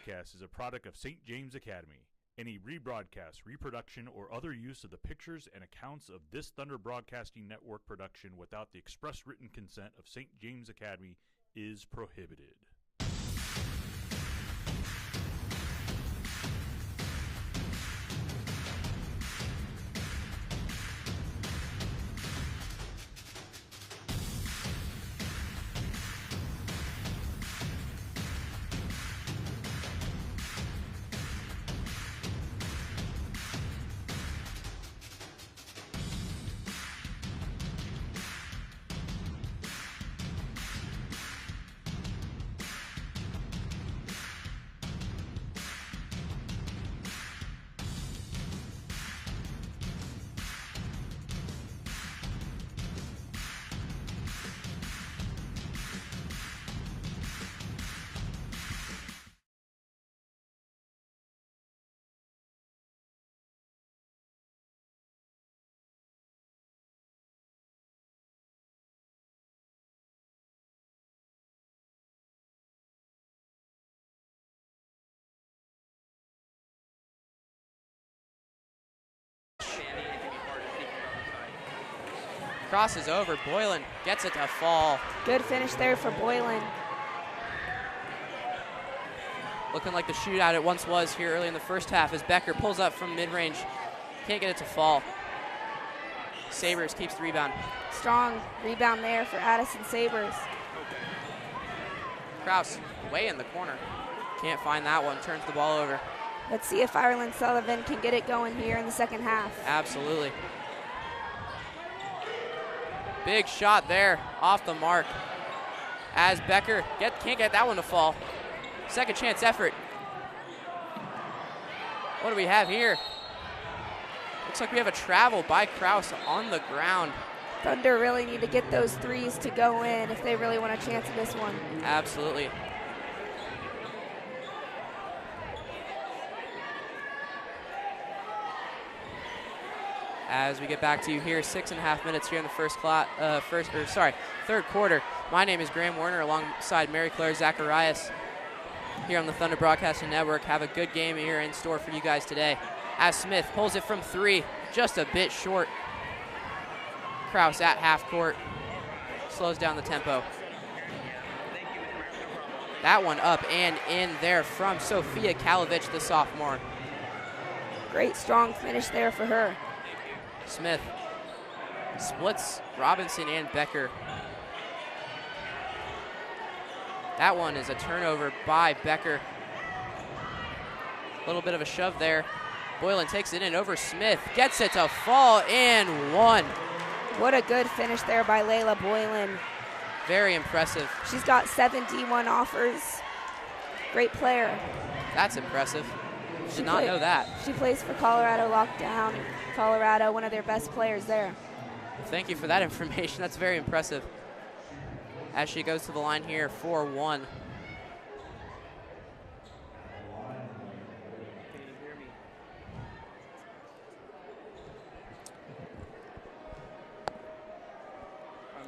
Broadcast is a product of St. James Academy. Any rebroadcast, reproduction, or other use of the pictures and accounts of this Thunder Broadcasting Network production without the express written consent of St. James Academy is prohibited. Crosses over. Boylan gets it to fall. Good finish there for Boylan. Looking like the shootout it once was here early in the first half as Becker pulls up from mid-range. Can't get it to fall. Sabres keeps the rebound. Strong rebound there for Addison Sabres. Kraus way in the corner. Can't find that one. Turns the ball over. Let's see if Ireland Sullivan can get it going here in the second half. Absolutely. Big shot there, off the mark. As Becker can't get that one to fall. Second chance effort. What do we have here? Looks like we have a travel by Kraus on the ground. Thunder really need to get those threes to go in if they really want a chance at this one. Absolutely. As we get back to you here, 6.5 minutes here in the third quarter. My name is Graham Werner alongside Mary Claire Zacharias here on the Thunder Broadcasting Network. Have a good game here in store for you guys today. As Smith pulls it from 3, just a bit short. Kraus at half court, slows down the tempo. That one up and in there from Sophia Kalovich, the sophomore. Great strong finish there for her. Smith splits Robinson and Becker. That one is a turnover by Becker. A little bit of a shove there. Boylan takes it in over Smith, gets it to fall and one. What a good finish there by Layla Boylan. Very impressive. She's got 7 D1 offers. Great player. That's impressive. Did not know that. She plays for Colorado Lockdown. Colorado, one of their best players there. Thank you for that information. That's very impressive. As she goes to the line here, 4-1.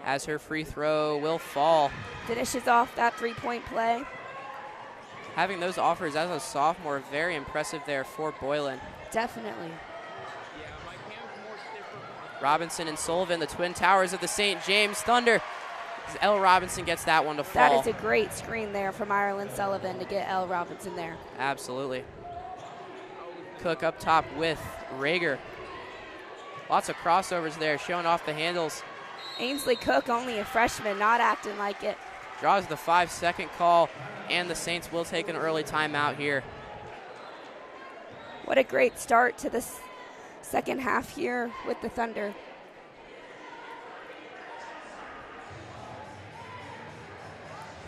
As her free throw will fall. Finishes off that 3-point play. Having those offers as a sophomore, very impressive there for Boylan. Definitely. Robinson and Sullivan, the twin towers of the St. James Thunder. Elle Robinson gets that one to fall. That is a great screen there from Ireland Sullivan to get Elle Robinson there. Absolutely. Cook up top with Rager. Lots of crossovers there, showing off the handles. Ainsley Cook, only a freshman, not acting like it. Draws the 5-second call, and the Saints will take an early timeout here. What a great start to this second half here with the Thunder.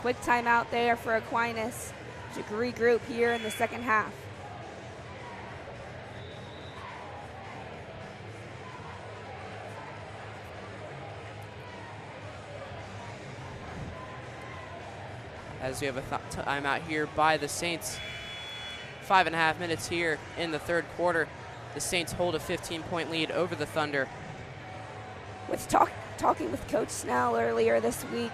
Quick timeout there for Aquinas to regroup here in the second half. As we have a timeout here by the Saints. 5.5 minutes here in the third quarter. The Saints hold a 15-point lead over the Thunder. With talking with Coach Snell earlier this week,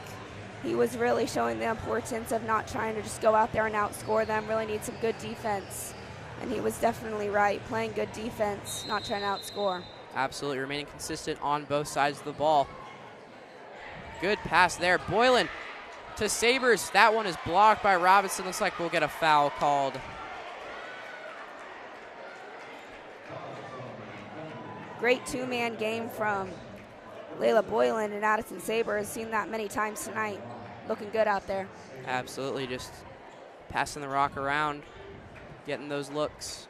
he was really showing the importance of not trying to just go out there and outscore them, really need some good defense. And he was definitely right, playing good defense, not trying to outscore. Absolutely, remaining consistent on both sides of the ball. Good pass there. Boylan to Sabres. That one is blocked by Robinson. Looks like we'll get a foul called. Great two-man game from Layla Boylan and Addison Sabres. Seen that many times tonight. Looking good out there. Absolutely, just passing the rock around, getting those looks.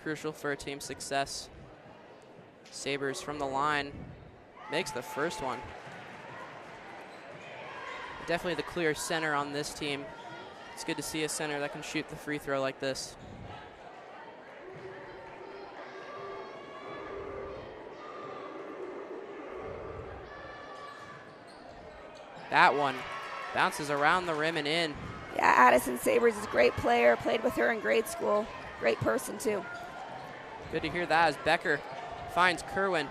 Crucial for a team's success. Sabres from the line makes the first one. Definitely the clear center on this team. It's good to see a center that can shoot the free throw like this. That one bounces around the rim and in. Yeah, Addison Sabres is a great player. Played with her in grade school. Great person, too. Good to hear that as Becker finds Kerwin.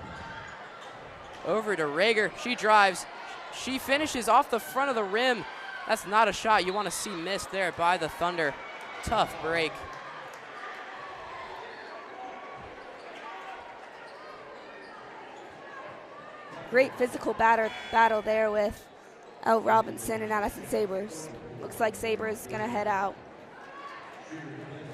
Over to Rager. She drives. She finishes off the front of the rim. That's not a shot you want to see missed there by the Thunder. Tough break. Great physical battle there with Elle Robinson and Addison Sabres. Looks like Sabres going to head out.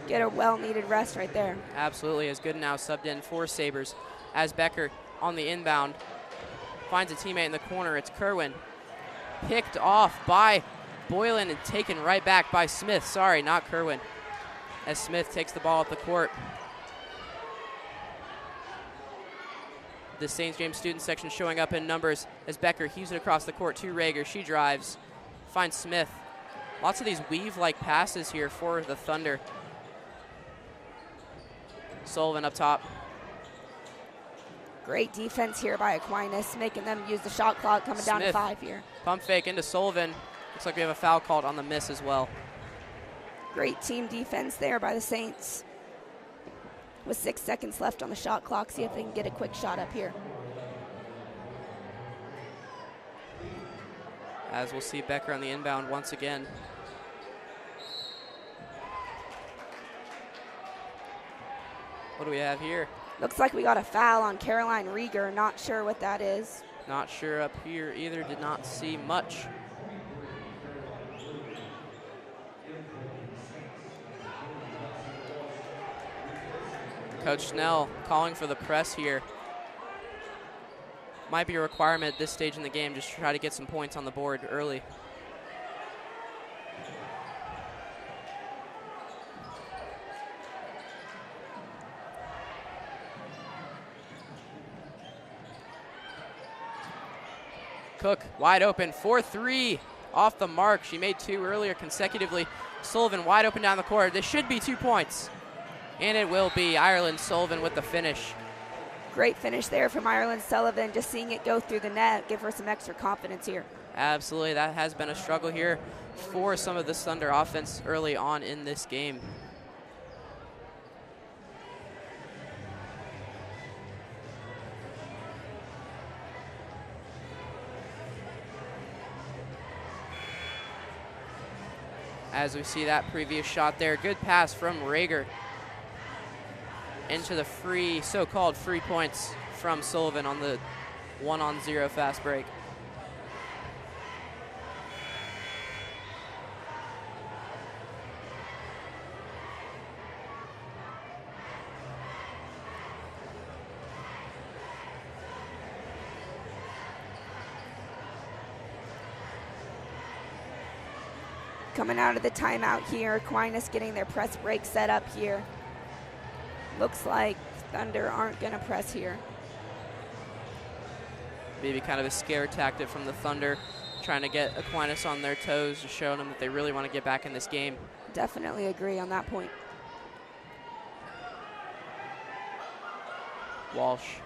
Get a well-needed rest right there. Absolutely, as Goodenhow subbed in for Sabres. As Becker on the inbound finds a teammate in the corner. It's Kerwin. Picked off by Boylan and taken right back by Smith. Sorry, not Kerwin. As Smith takes the ball up the court. The St. James student section showing up in numbers as Becker heaves it across the court to Rager. She drives, finds Smith. Lots of these weave-like passes here for the Thunder. Sullivan up top. Great defense here by Aquinas, making them use the shot clock, coming down to 5 here. Pump fake into Sullivan. Looks like we have a foul called on the miss as well. Great team defense there by the Saints. with 6 seconds left on the shot clock. See if they can get a quick shot up here. As we'll see Becker on the inbound once again. What do we have here? Looks like we got a foul on Caroline Rieger. Not sure what that is. Not sure up here either. Did not see much. Coach Snell calling for the press here. Might be a requirement at this stage in the game, just to try to get some points on the board early. Cook wide open for 3 off the mark. She made 2 earlier consecutively. Sullivan wide open down the court. This should be 2 points. And it will be. Ireland Sullivan with the finish. Great finish there from Ireland Sullivan. Just seeing it go through the net, give her some extra confidence here. Absolutely. That has been a struggle here for some of the Thunder offense early on in this game. As we see that previous shot there, good pass from Rager into the free, so-called free points from Sullivan on the 1-on-0 fast break. Coming out of the timeout here, Aquinas getting their press break set up here. Looks like Thunder aren't going to press here. Maybe kind of a scare tactic from the Thunder, trying to get Aquinas on their toes, showing them that they really want to get back in this game. Definitely agree on that point. Welsh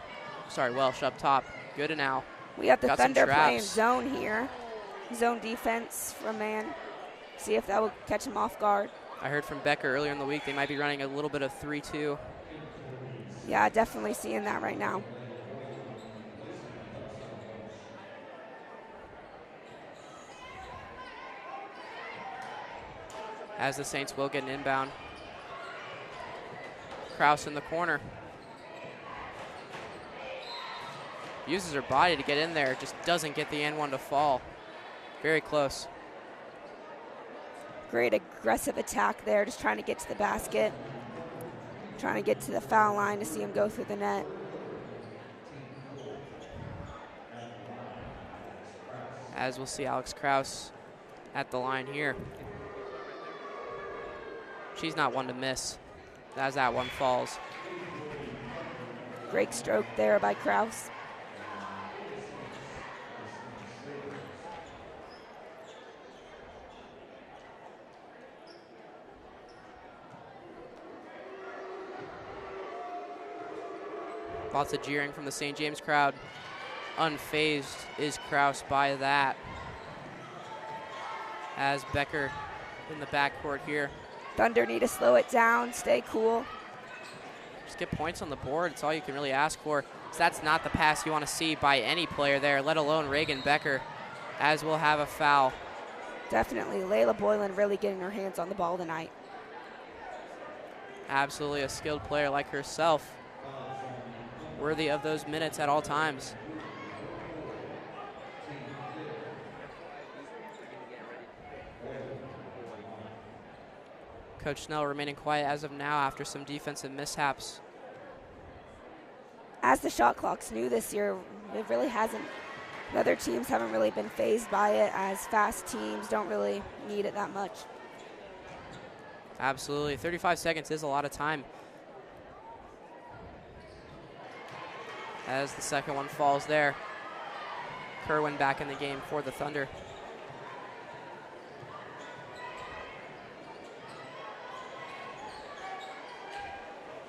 up top. Good and out. We have the Got Thunder playing zone here. Zone defense from man. See if that will catch him off guard. I heard from Becker earlier in the week they might be running a little bit of 3-2. Yeah, definitely seeing that right now. As the Saints will get an inbound. Kraus in the corner. Uses her body to get in there, just doesn't get the N1 to fall. Very close. Great aggressive attack there, just trying to get to the basket. Trying to get to the foul line to see him go through the net. As we'll see Alex Kraus at the line here. She's not one to miss as that one falls. Great stroke there by Kraus. Lots of jeering from the St. James crowd. Unfazed is Kraus by that. As Becker in the backcourt here. Thunder need to slow it down, stay cool. Just get points on the board. It's all you can really ask for. So that's not the pass you want to see by any player there, let alone Reagan Becker, as we'll have a foul. Definitely. Layla Boylan really getting her hands on the ball tonight. Absolutely a skilled player like herself. Worthy of those minutes at all times. Coach Snell remaining quiet as of now after some defensive mishaps. As the shot clock's new this year, it really hasn't, the other teams haven't really been fazed by it, as fast teams don't really need it that much. Absolutely, 35 seconds is a lot of time. As the second one falls there. Kerwin back in the game for the Thunder.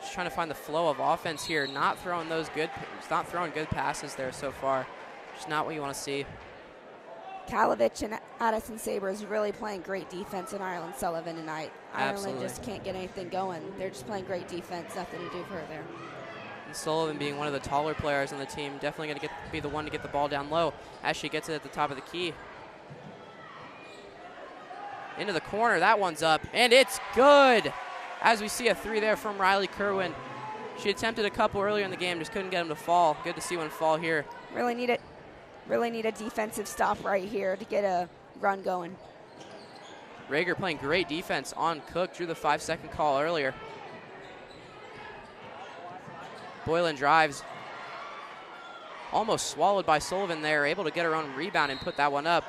Just trying to find the flow of offense here. Not throwing good passes there so far. Just not what you want to see. Kalovich and Addison Sabres really playing great defense in Ireland Sullivan tonight. Ireland just can't get anything going. They're just playing great defense, nothing to do for there. And Sullivan, being one of the taller players on the team, definitely going to be the one to get the ball down low as she gets it at the top of the key. Into the corner, that one's up, and it's good! As we see a 3 there from Riley Kerwin. She attempted a couple earlier in the game, just couldn't get them to fall. Good to see one fall here. Really need a defensive stop right here to get a run going. Rager playing great defense on Cook, drew the 5-second call earlier. Boylan drives. Almost swallowed by Sullivan there, able to get her own rebound and put that one up.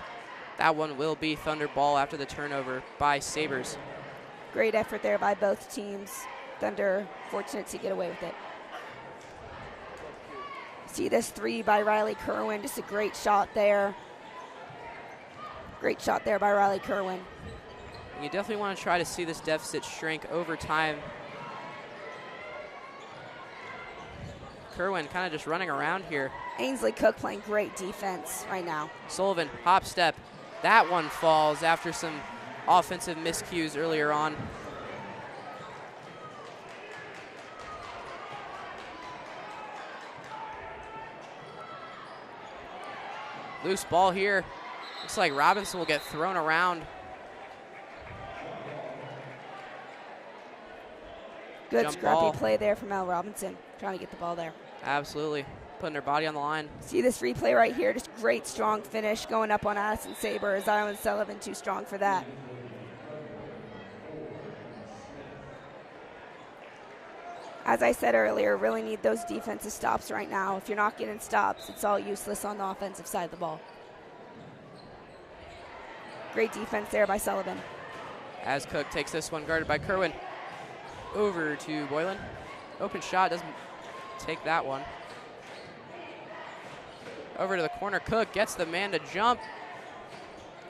That one will be Thunder ball after the turnover by Sabres. Great effort there by both teams. Thunder fortunate to get away with it. See this 3 by Riley Kerwin, just a great shot there. Great shot there by Riley Kerwin. You definitely want to try to see this deficit shrink over time. Kerwin kind of just running around here. Ainsley Cook playing great defense right now. Sullivan, hop step. That one falls after some offensive miscues earlier on. Loose ball here. Looks like Robinson will get thrown around. Good Jump scrappy ball. play there from Al Robinson, trying to get the ball there. Absolutely. Putting her body on the line. See this replay right here, just great strong finish going up on Addison Sabres. Ireland Sullivan too strong for that. As I said earlier, really need those defensive stops right now. If you're not getting stops, it's all useless on the offensive side of the ball. Great defense there by Sullivan. As Cook takes this one, guarded by Kerwin. Over to Boylan. Open shot, doesn't take that one. Over to the corner, Cook gets the man to jump.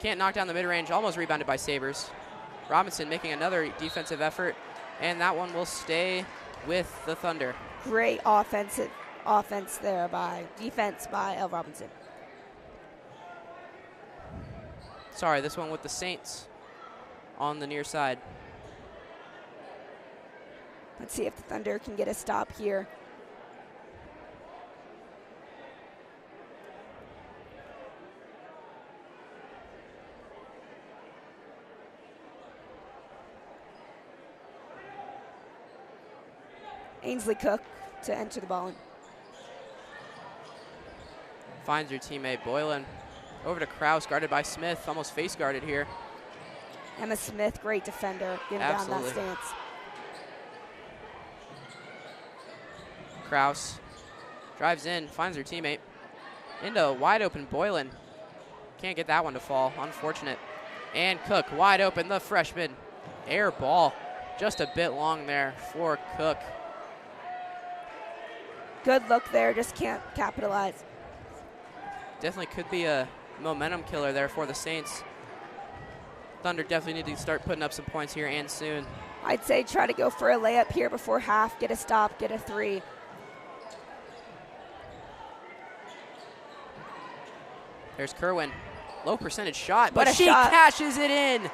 Can't knock down the mid-range, almost rebounded by Sabres. Robinson making another defensive effort, and that one will stay with the Thunder. Great defense by L. Robinson. Sorry, this one with the Saints on the near side. Let's see if the Thunder can get a stop here. Ainsley Cook to enter the ball in. Finds her teammate Boylan. Over to Kraus, guarded by Smith, almost face guarded here. Emma Smith, great defender, getting down that stance. Kraus drives in, finds her teammate. Into a wide open Boylan. Can't get that one to fall, unfortunate. And Cook, wide open, the freshman. Air ball, just a bit long there for Cook. Good look there, just can't capitalize. Definitely could be a momentum killer there for the Saints. Thunder definitely need to start putting up some points here and soon. I'd say try to go for a layup here before half, get a stop, get a 3. There's Kerwin. Low percentage shot, but she shot. cashes it in.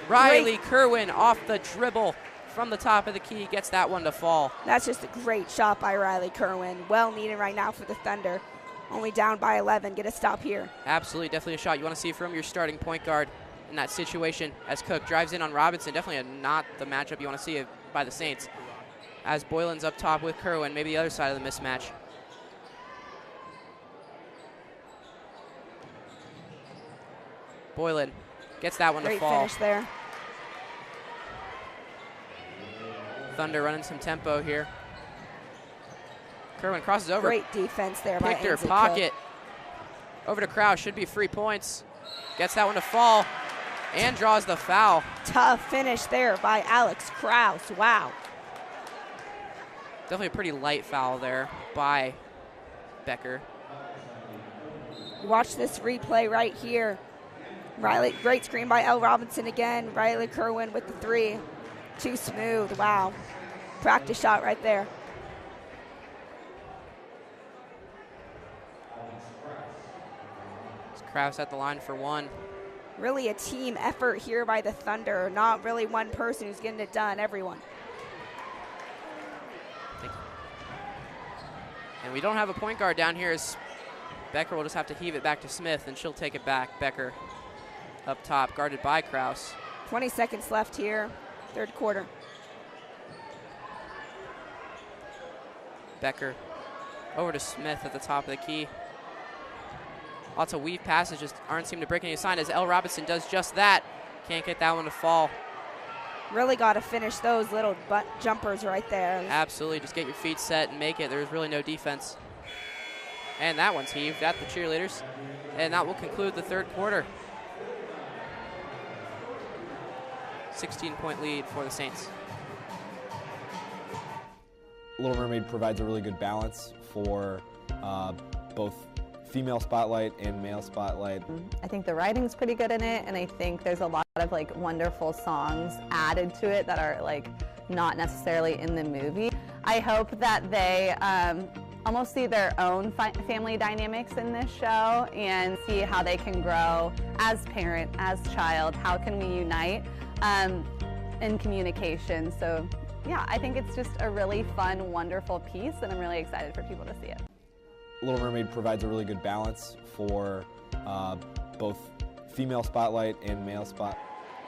Riley Kerwin off the dribble from the top of the key, gets that one to fall. That's just a great shot by Riley Kerwin. Well needed right now for the Thunder. Only down by 11. Get a stop here. Absolutely, definitely a shot you want to see from your starting point guard in that situation as Cook drives in on Robinson. Definitely not the matchup you want to see by the Saints. As Boylan's up top with Kerwin, maybe the other side of the mismatch. Boylan gets that one to fall. Great finish there. Thunder running some tempo here. Kerwin crosses over. Great defense there by Picked her Ainsley pocket. Cook. Over to Kraus, should be free points. Gets that one to fall and draws the foul. Tough finish there by Alex Kraus. Wow. Definitely a pretty light foul there by Becker. Watch this replay right here. Riley, great screen by L. Robinson again. Riley Kerwin with the 3. Too smooth. Wow. Practice shot right there. Krause at the line for one. Really a team effort here by the Thunder, not really one person who's getting it done, everyone. And we don't have a point guard down here, as Becker will just have to heave it back to Smith, and she'll take it back. Becker up top, guarded by Krause. 20 seconds left here, third quarter. Becker over to Smith at the top of the key. Lots of weave passes, just aren't seeming to break any sign as Elle Robinson does just that. Can't get that one to fall. Really got to finish those little butt jumpers right there. Absolutely, just get your feet set and make it. There's really no defense. And that one's heaved at the cheerleaders. And that will conclude the third quarter. 16-point lead for the Saints. Little Mermaid provides a really good balance for both female spotlight and male spotlight. I think the writing's pretty good in it, and I think there's a lot of like wonderful songs added to it that are like not necessarily in the movie. I hope that they almost see their own family dynamics in this show and see how they can grow as parent, as child. How can we unite in communication? So yeah, I think it's just a really fun, wonderful piece, and I'm really excited for people to see it. Little Mermaid provides a really good balance for both female spotlight and male spotlight.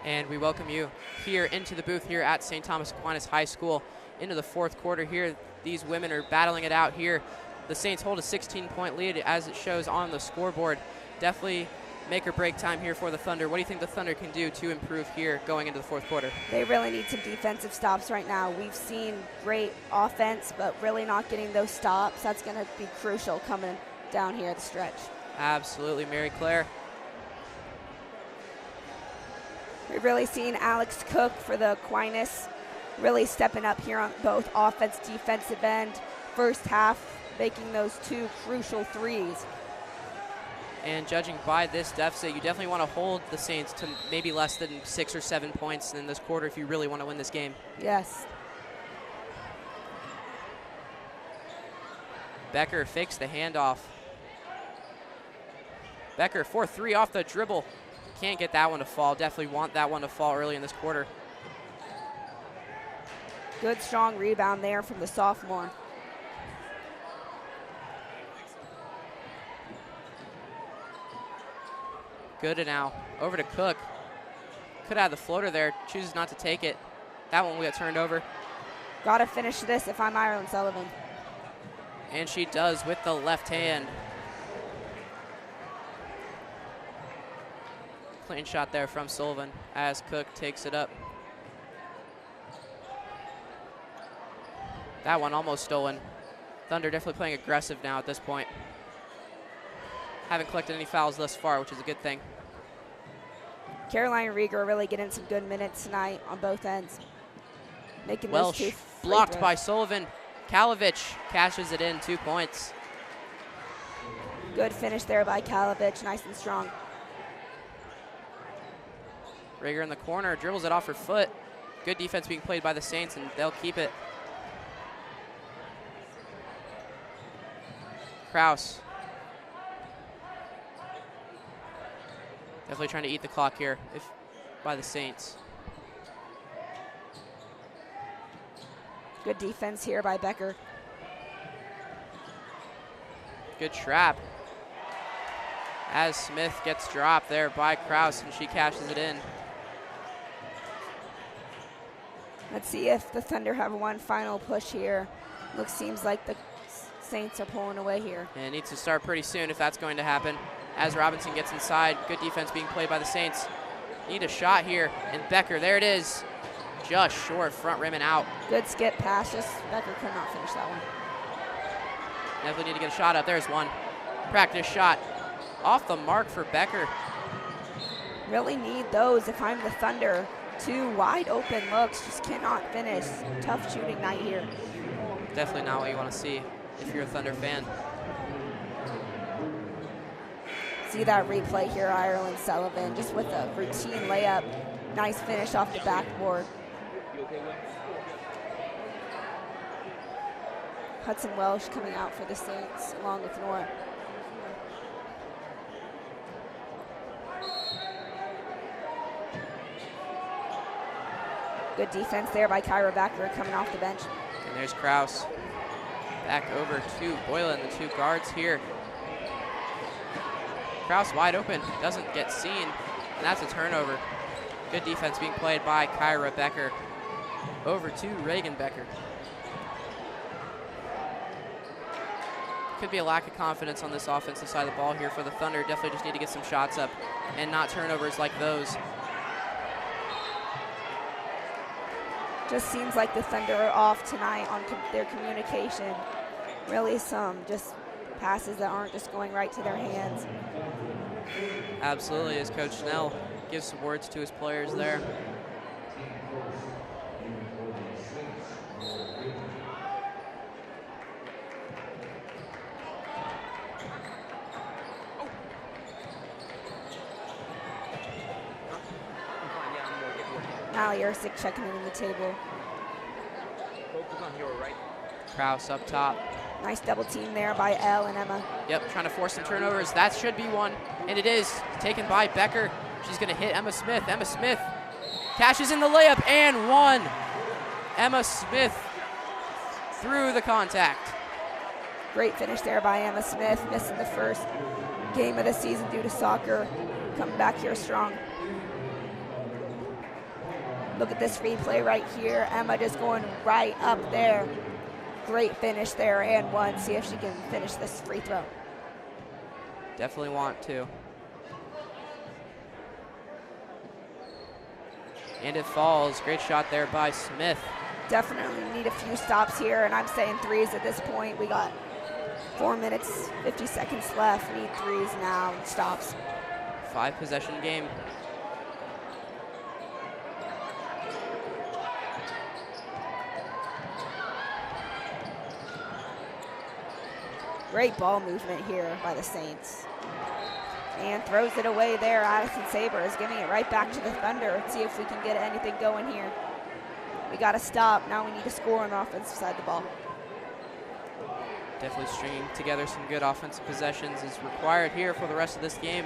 And we welcome you here into the booth here at St. Thomas Aquinas High School into the fourth quarter here. These women are battling it out here. The Saints hold a 16-point lead as it shows on the scoreboard. Definitely make or break time here for the Thunder. What do you think the Thunder can do to improve here going into the fourth quarter? They really need some defensive stops right now. We've seen great offense, but really not getting those stops. That's going to be crucial coming down here at the stretch. Absolutely, Mary Claire. We've really seen Alex Cook for the Aquinas really stepping up here on both offense, defensive end. First half, making those two crucial threes. And judging by this deficit, you definitely want to hold the Saints to maybe less than 6 or 7 points in this quarter if you really want to win this game. Yes. Becker fakes the handoff. Becker, 4-3 off the dribble. Can't get that one to fall. Definitely want that one to fall early in this quarter. Good, strong rebound there from the sophomore. Good and now over to Cook. Could have the floater there, chooses not to take it. That one will get turned over. Got to finish this if I'm Ireland Sullivan. And she does with the left hand. Clean shot there from Sullivan as Cook takes it up. That one almost stolen. Thunder definitely playing aggressive now at this point. Haven't collected any fouls thus far, which is a good thing. Caroline Rieger really getting some good minutes tonight on both ends. Making Welsh those two blocked by Sullivan. Kalovich cashes it in, 2 points. Good finish there by Kalovich, nice and strong. Rieger in the corner, dribbles it off her foot. Good defense being played by the Saints, and they'll keep it. Krause. Definitely trying to eat the clock here by the Saints. Good defense here by Becker. Good trap. As Smith gets dropped there by Krause, and she cashes it in. Let's see if the Thunder have one final push here. Seems like the Saints are pulling away here. And it needs to start pretty soon if that's going to happen. As Robinson gets inside, good defense being played by the Saints. Need a shot here, and Becker, there it is. Just short, front rim and out. Good skip pass, just Becker could not finish that one. Definitely need to get a shot up. There's one. Practice shot. Off the mark for Becker. Really need those if I'm the Thunder. Two wide open looks, just cannot finish. Tough shooting night here. Definitely not what you want to see if you're a Thunder fan. See that replay here, Ireland Sullivan, just with a routine layup. Nice finish off the backboard. Hudson Welsh coming out for the Saints along with Nora. Good defense there by Kyra Backer coming off the bench. And there's Kraus. Back over to Boylan, the two guards here. Kraus wide open, doesn't get seen, and that's a turnover. Good defense being played by Kyra Becker. Over to Reagan Becker. Could be a lack of confidence on this offensive side of the ball here for the Thunder. Definitely just need to get some shots up and not turnovers like those. Just seems like the Thunder are off tonight on their communication. Really some just passes that aren't just going right to their hands. Absolutely, as Coach Snell gives some words to his players there. Now Yersick checking in on the table. Kraus up top. Nice double team there by Elle and Emma. Yep, trying to force some turnovers. That should be one, and it is. Taken by Becker. She's going to hit Emma Smith. Emma Smith cashes in the layup and one. Emma Smith through the contact. Great finish there by Emma Smith, missing the first game of the season due to soccer. Coming back here strong. Look at this replay right here. Emma just going right up there. Great finish there and one. See if she can finish this free throw. Definitely want to. And it falls. Great shot there by Smith. Definitely need a few stops here, and I'm saying threes at this point. We got 4 minutes, 50 seconds left. Need threes now and stops. 5 possession game. Great ball movement here by the Saints. And throws it away there. Addison Saber is giving it right back to the Thunder. Let's see if we can get anything going here. We got to stop. Now we need to score on the offensive side of the ball. Definitely stringing together some good offensive possessions is required here for the rest of this game.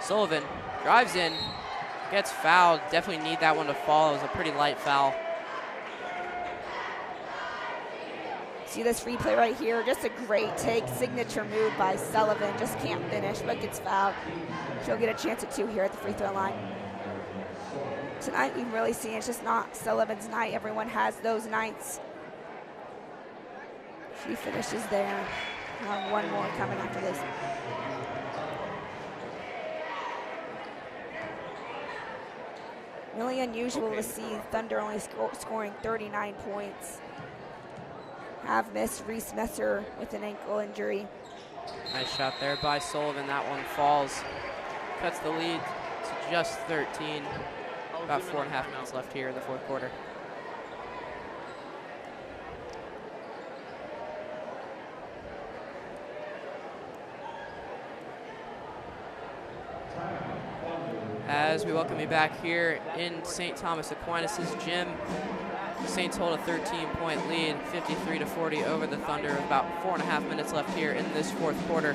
Sullivan drives in, gets fouled. Definitely need that one to fall. It was a pretty light foul. See this replay right here, just a great take, signature move by Sullivan, just can't finish, but gets fouled. She'll get a chance at 2 here at the free throw line. Tonight we've really seen it's just not Sullivan's night. Everyone has those nights. She finishes there. One more coming after this. Really unusual to see Thunder only scoring 39 points. Have missed Reese Messer with an ankle injury. Nice shot there by Sullivan. That one falls. Cuts the lead to just 13. About 4.5 minutes left here in the fourth quarter. As we welcome you back here in St. Thomas Aquinas' gym. Saints hold a 13-point lead, 53-40 over the Thunder, with about 4.5 minutes left here in this fourth quarter.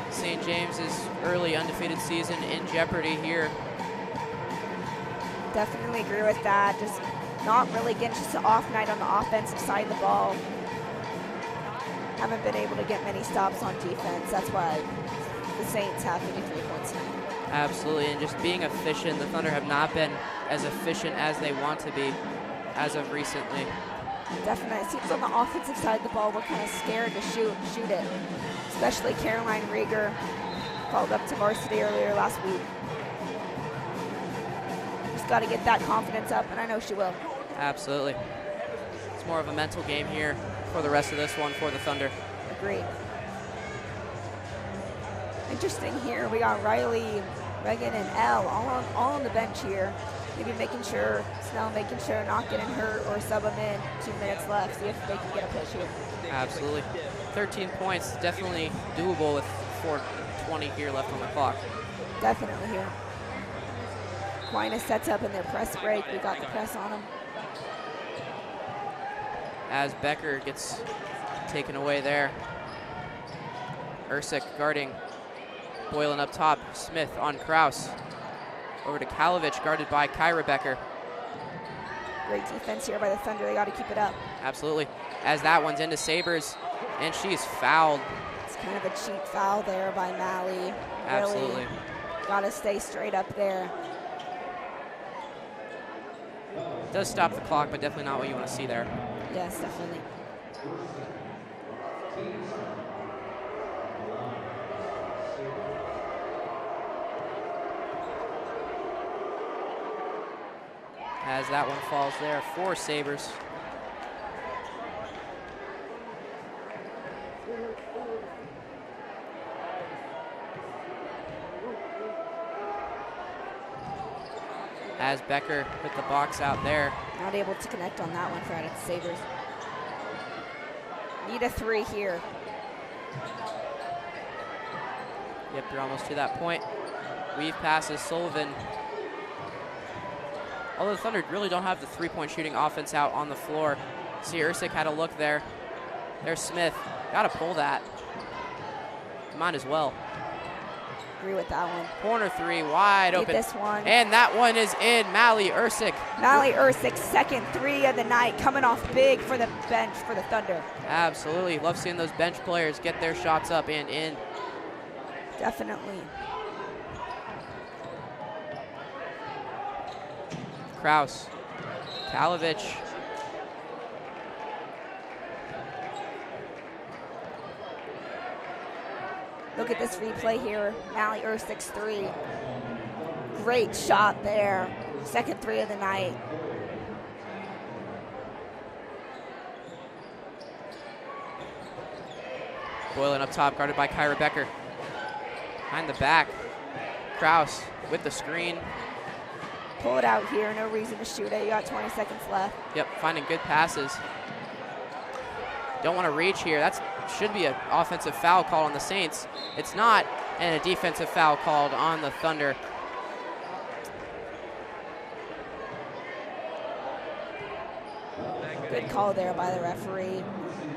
St. James's early undefeated season in jeopardy here. Definitely agree with that. Just not really getting just an off night on the offensive side of the ball. Haven't been able to get many stops on defense. That's why the Saints have 53 points tonight. Absolutely, and just being efficient. The Thunder have not been as efficient as they want to be as of recently. Definitely. It seems on the offensive side of the ball, we're kind of scared to shoot it. Especially Caroline Rieger called up to Varsity earlier last week. Just got to get that confidence up, and I know she will. Absolutely. It's more of a mental game here for the rest of this one for the Thunder. Agreed. Interesting here. We got Riley, Reagan, and Elle all on the bench here. Maybe making sure, Snell making sure not getting hurt or sub them in. 2 minutes left. See if they can get a push here. Absolutely. 13 points, definitely doable with 4:20 here left on the clock. Definitely here. Aquinas sets up in their press break. We got the press on them. As Becker gets taken away there. Ersick guarding. Boylan up top. Smith on Kraus. Over to Kalovich, guarded by Kyra Becker. Great defense here by the Thunder. They got to keep it up. Absolutely. As that one's into Sabres, and she's fouled. It's kind of a cheap foul there by Mally. Absolutely. Really got to stay straight up there. Does stop the clock, but definitely not what you want to see there. Yes, definitely. As that one falls there for Sabres. As Becker put the box out there. Not able to connect on that one for the Sabres. Need a 3 here. Yep, you're almost to that point. Weave passes Sullivan. Although the Thunder really don't have the three-point shooting offense out on the floor. See, Ersic had a look there. There's Smith. Got to pull that. Might as well. Agree with that one. Corner 3, wide open. This one. And that one is in. Mally Ersic. Mally Ersic's second 3 of the night, coming off big for the bench for the Thunder. Absolutely. Love seeing those bench players get their shots up and in. Definitely. Kraus. Kalovich. Look at this replay here. Mally Ersic's 3. Great shot there. Second 3 of the night. Boylan up top, guarded by Kyra Becker. Behind the back. Kraus with the screen. Pull it out here. No reason to shoot it. You got 20 seconds left. Yep, finding good passes. Don't want to reach here. That should be an offensive foul called on the Saints. It's not, and a defensive foul called on the Thunder. Good call there by the referee.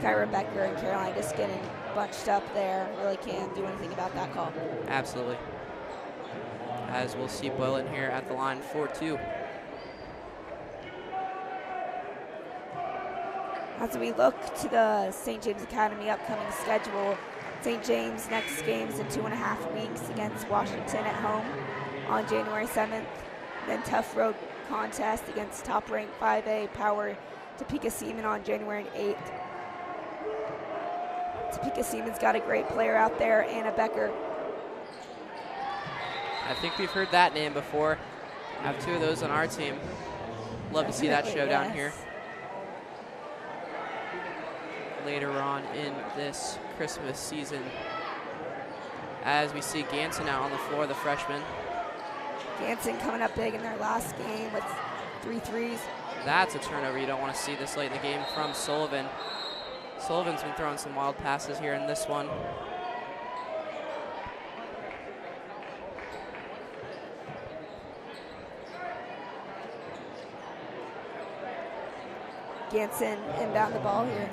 Kyra Becker and Caroline just getting bunched up there. Really can't do anything about that call. Absolutely. As we'll see Boylan here at the line for 2. As we look to the St. James Academy upcoming schedule, St. James next game is in 2.5 weeks against Washington at home on January 7th. Then tough road contest against top-ranked 5A Power Topeka Seaman on January 8th. Topeka Seaman's got a great player out there, Anna Becker. I think we've heard that name before. Have 2 of those on our team. Love to see that showdown here. Later on in this Christmas season. As we see Ganson out on the floor, the freshman. Ganson coming up big in their last game with 3 threes. That's a turnover you don't want to see this late in the game from Sullivan. Sullivan's been throwing some wild passes here in this one. Ganson inbound the ball here.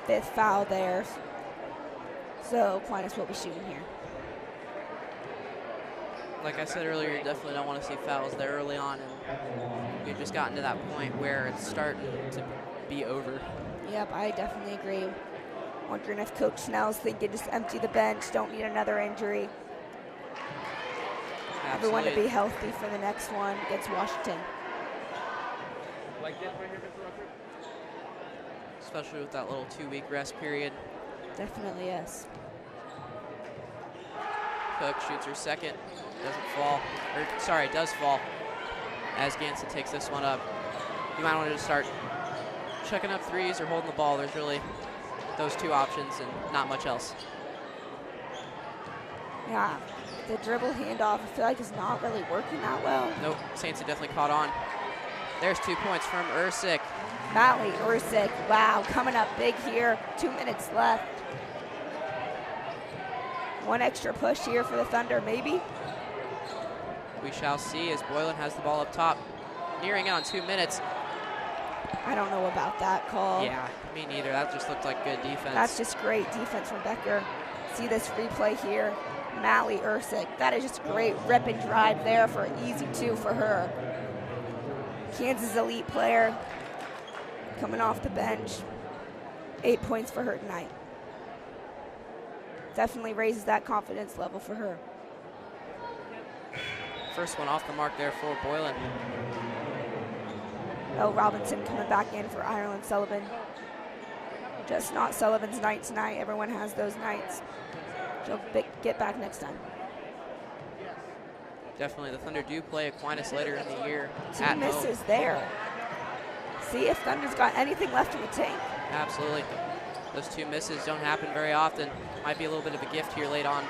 Fifth foul there. So Aquinas will be shooting here. Like I said earlier, you definitely don't want to see fouls there early on, and we've just gotten to that point where it's starting to be over. Yep, I definitely agree. Wondering if Coach Snell's thinking just empty the bench, don't need another injury. Absolutely. Everyone to be healthy for the next one against Washington. Especially with that little 2-week rest period. Definitely, yes. Cook shoots her second, doesn't fall. Or, sorry, does fall. As Ganson takes this one up. You might want to just start checking up threes or holding the ball. There's really those 2 options and not much else. Yeah, the dribble handoff, I feel like is not really working that well. Nope, Saints have definitely caught on. There's 2 points from Ersic. Mally Ersic, wow, coming up big here. 2 minutes left. One extra push here for the Thunder, maybe. We shall see as Boylan has the ball up top. Nearing in on 2 minutes. I don't know about that call. Yeah, me neither. That just looked like good defense. That's just great defense from Becker. See this replay here. Mally Ersick. That is just great rip and drive there for an easy 2 for her. Kansas elite player coming off the bench. 8 points for her tonight. Definitely raises that confidence level for her. First one off the mark there for Boylan. Elle Robinson coming back in for Ireland Sullivan. Just not Sullivan's night tonight. Everyone has those nights. She'll get back next time. Definitely, the Thunder do play Aquinas later in the year. 2 misses there. See if Thunder's got anything left in the tank. Absolutely. Those 2 misses don't happen very often. Might be a little bit of a gift here late on.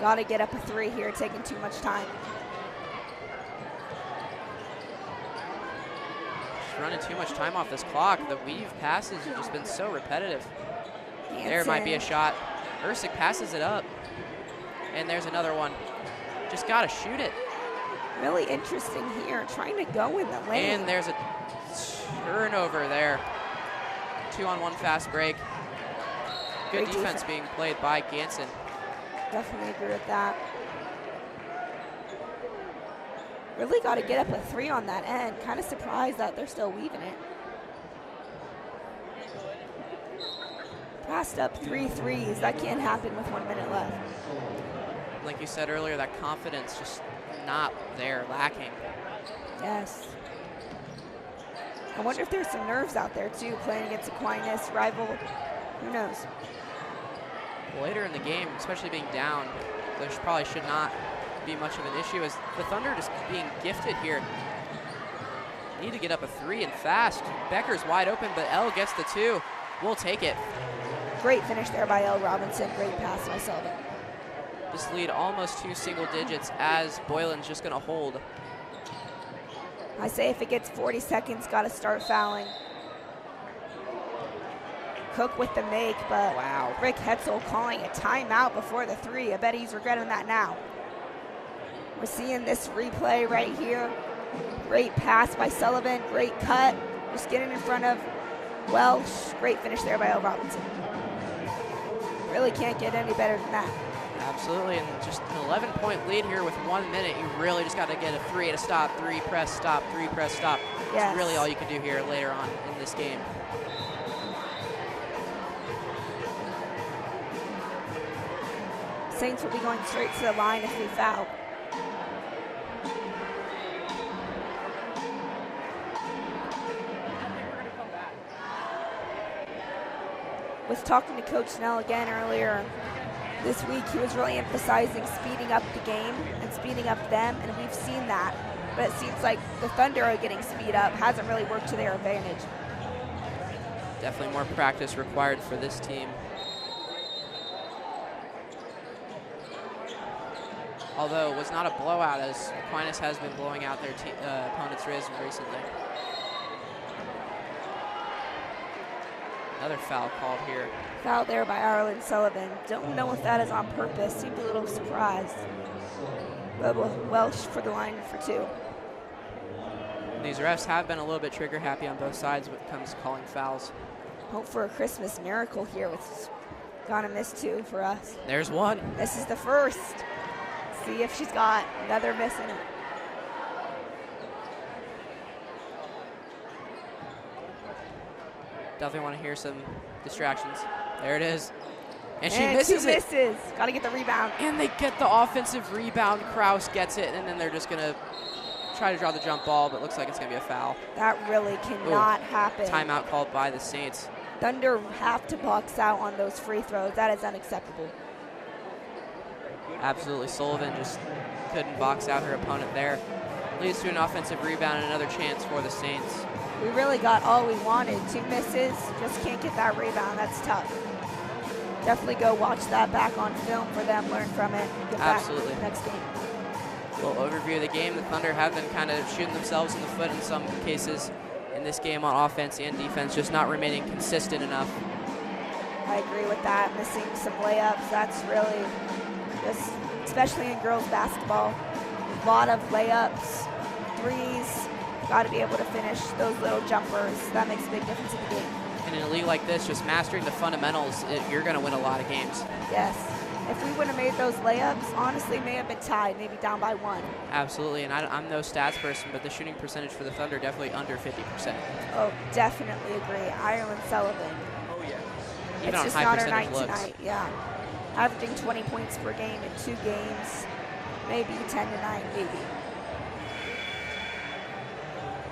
Got to get up a 3 here, taking too much time. Just running too much time off this clock. The weave passes have just been so repetitive. There might be a shot. Ersick passes it up. And there's another one. Just got to shoot it. Really interesting here, trying to go in the lane. And there's a turnover there. 2-on-1 fast break. Good defense being played by Ganson. Definitely agree with that. Really got to get up a 3 on that end. Kind of surprised that they're still weaving it. Passed up 3 threes. That can't happen with 1 minute left. Like you said earlier, that confidence just not there, lacking. Yes. I wonder if there's some nerves out there too, playing against Aquinas, rival. Who knows? Later in the game, especially being down, there probably should not be much of an issue as the Thunder just being gifted here. Need to get up a 3 and fast. Becker's wide open, but Elle gets the 2. We'll take it. Great finish there by Elle Robinson. Great pass by Sullivan. This lead almost 2 single digits as Boylan's just going to hold. I say if it gets 40 seconds, got to start fouling. Cook with the make, but wow. Rick Hetzel calling a timeout before the 3. I bet he's regretting that now. We're seeing this replay right here. Great pass by Sullivan, great cut. Just getting in front of Welsh. Great finish there by Elle Robinson. Really can't get any better than that. Absolutely, and just an 11-point lead here with 1 minute. You really just got to get a 3 at a stop, 3 press stop, 3 press stop. Yes. That's really all you can do here later on in this game. Saints will be going straight to the line if we foul. Was talking to Coach Snell again earlier this week. He was really emphasizing speeding up the game and speeding up them, and we've seen that. But it seems like the Thunder are getting speed up. Hasn't really worked to their advantage. Definitely more practice required for this team. Although it was not a blowout, as Aquinas has been blowing out their opponents' recently. Another foul called here. Foul there by Ireland Sullivan. Don't know if that is on purpose. Seemed a little surprised. But Welsh for the line for 2. These refs have been a little bit trigger happy on both sides when it comes to calling fouls. Hope for a Christmas miracle here with gonna miss 2 for us. There's one. This is the first. See if she's got another miss in it. Definitely want to hear some distractions. There it is. And she And misses 2 it. misses. Got to get the rebound. And they get the offensive rebound. Kraus gets it, and then they're just going to try to draw the jump ball, but looks like it's going to be a foul. That really cannot happen. Timeout called by the Saints. Thunder have to box out on those free throws. That is unacceptable. Absolutely. Sullivan just couldn't box out her opponent there. Leads to an offensive rebound and another chance for the Saints. We really got all we wanted. 2 misses, just can't get that rebound. That's tough. Definitely go watch that back on film for them, learn from it, get Absolutely. back next game. A little overview of the game. The Thunder have been kind of shooting themselves in the foot in some cases in this game on offense and defense, just not remaining consistent enough. I agree with that. Missing some layups, that's really just, especially in girls basketball, a lot of layups, threes, Got to be able to finish those little jumpers. That makes a big difference in the game. And in a league like this, just mastering the fundamentals, you're going to win a lot of games. Yes. If we would have made those layups, honestly, may have been tied, maybe down by 1. Absolutely, and I'm no stats person, but the shooting percentage for the Thunder definitely under 50%. Oh, definitely agree. Ireland Sullivan. Oh, yeah. It's Even on just high not her percentage night looks. tonight, yeah. Averaging 20 points per game in 2 games, maybe 10 tonight, maybe.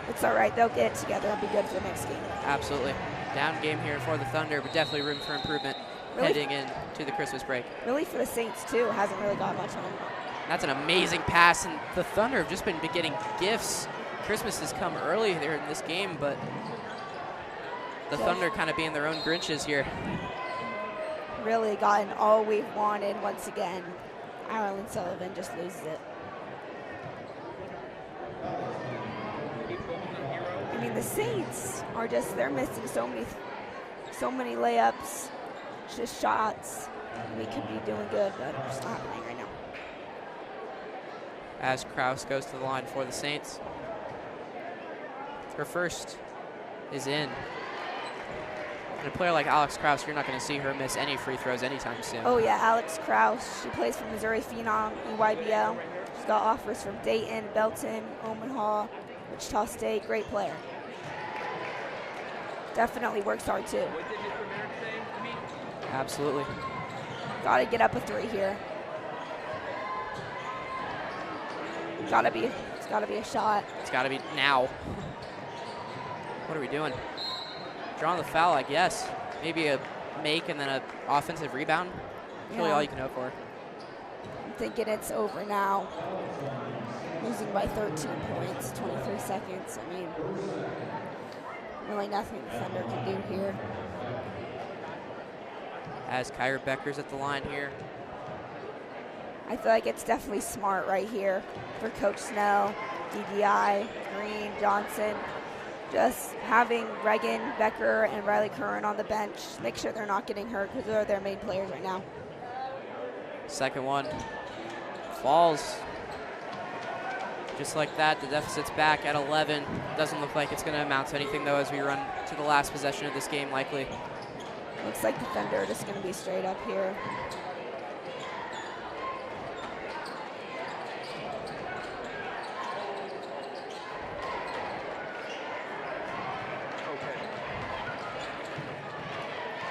It's all right. They'll get it together and be good for the next game. Absolutely. Down game here for the Thunder, but definitely room for improvement heading into the Christmas break. Really for the Saints, too. Hasn't really got much on them. That's an amazing pass, and the Thunder have just been getting gifts. Christmas has come early there in this game, but the Thunder kind of being their own Grinches here. Really gotten all we've wanted once again. Ireland Sullivan just loses it. I mean, the Saints are they're missing so many layups, just shots. We could be doing good, but we're just not playing right now. As Kraus goes to the line for the Saints. Her first is in. And a player like Alex Kraus, you're not going to see her miss any free throws anytime soon. Oh yeah, Alex Kraus. She plays for Missouri Phenom, EYBL. She's got offers from Dayton, Belton, Omaha, Wichita State. Great player. Definitely works hard too. Absolutely. Got to get up a 3 here. It's got to be a shot. It's got to be now. What are we doing? Drawing the foul, I guess. Maybe a make and then an offensive rebound. That's really all you can hope for. I'm thinking it's over now. Losing by 13 points, 23 seconds. I mean, really nothing the Thunder can do here. As Kyra Becker's at the line here. I feel like it's definitely smart right here for Coach Snell, DDI, Green, Johnson. Just having Reagan, Becker, and Riley Curran on the bench. Make sure they're not getting hurt because they're their main players right now. Second one falls. Just like that, the deficit's back at 11. Doesn't look like it's going to amount to anything, though, as we run to the last possession of this game, likely. Looks like the Thunder are just going to be straight up here.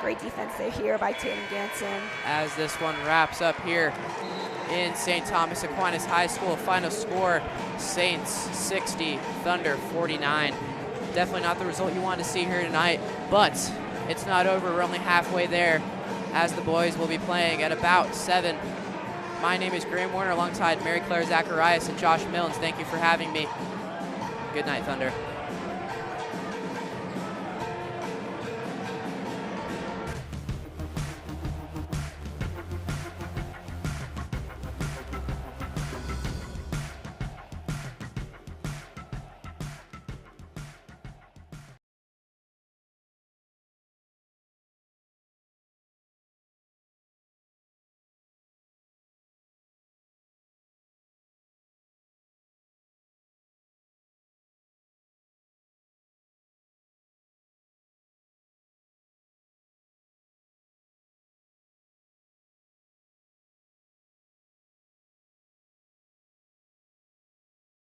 Great defense there here by Tatum Ganson. As this one wraps up here in St. Thomas Aquinas High School, final score, Saints 60, Thunder 49. Definitely not the result you want to see here tonight, but it's not over. We're only halfway there as the boys will be playing at about 7. My name is Graham Warner alongside Mary Claire Zacharias and Josh Mills. Thank you for having me. Good night, Thunder.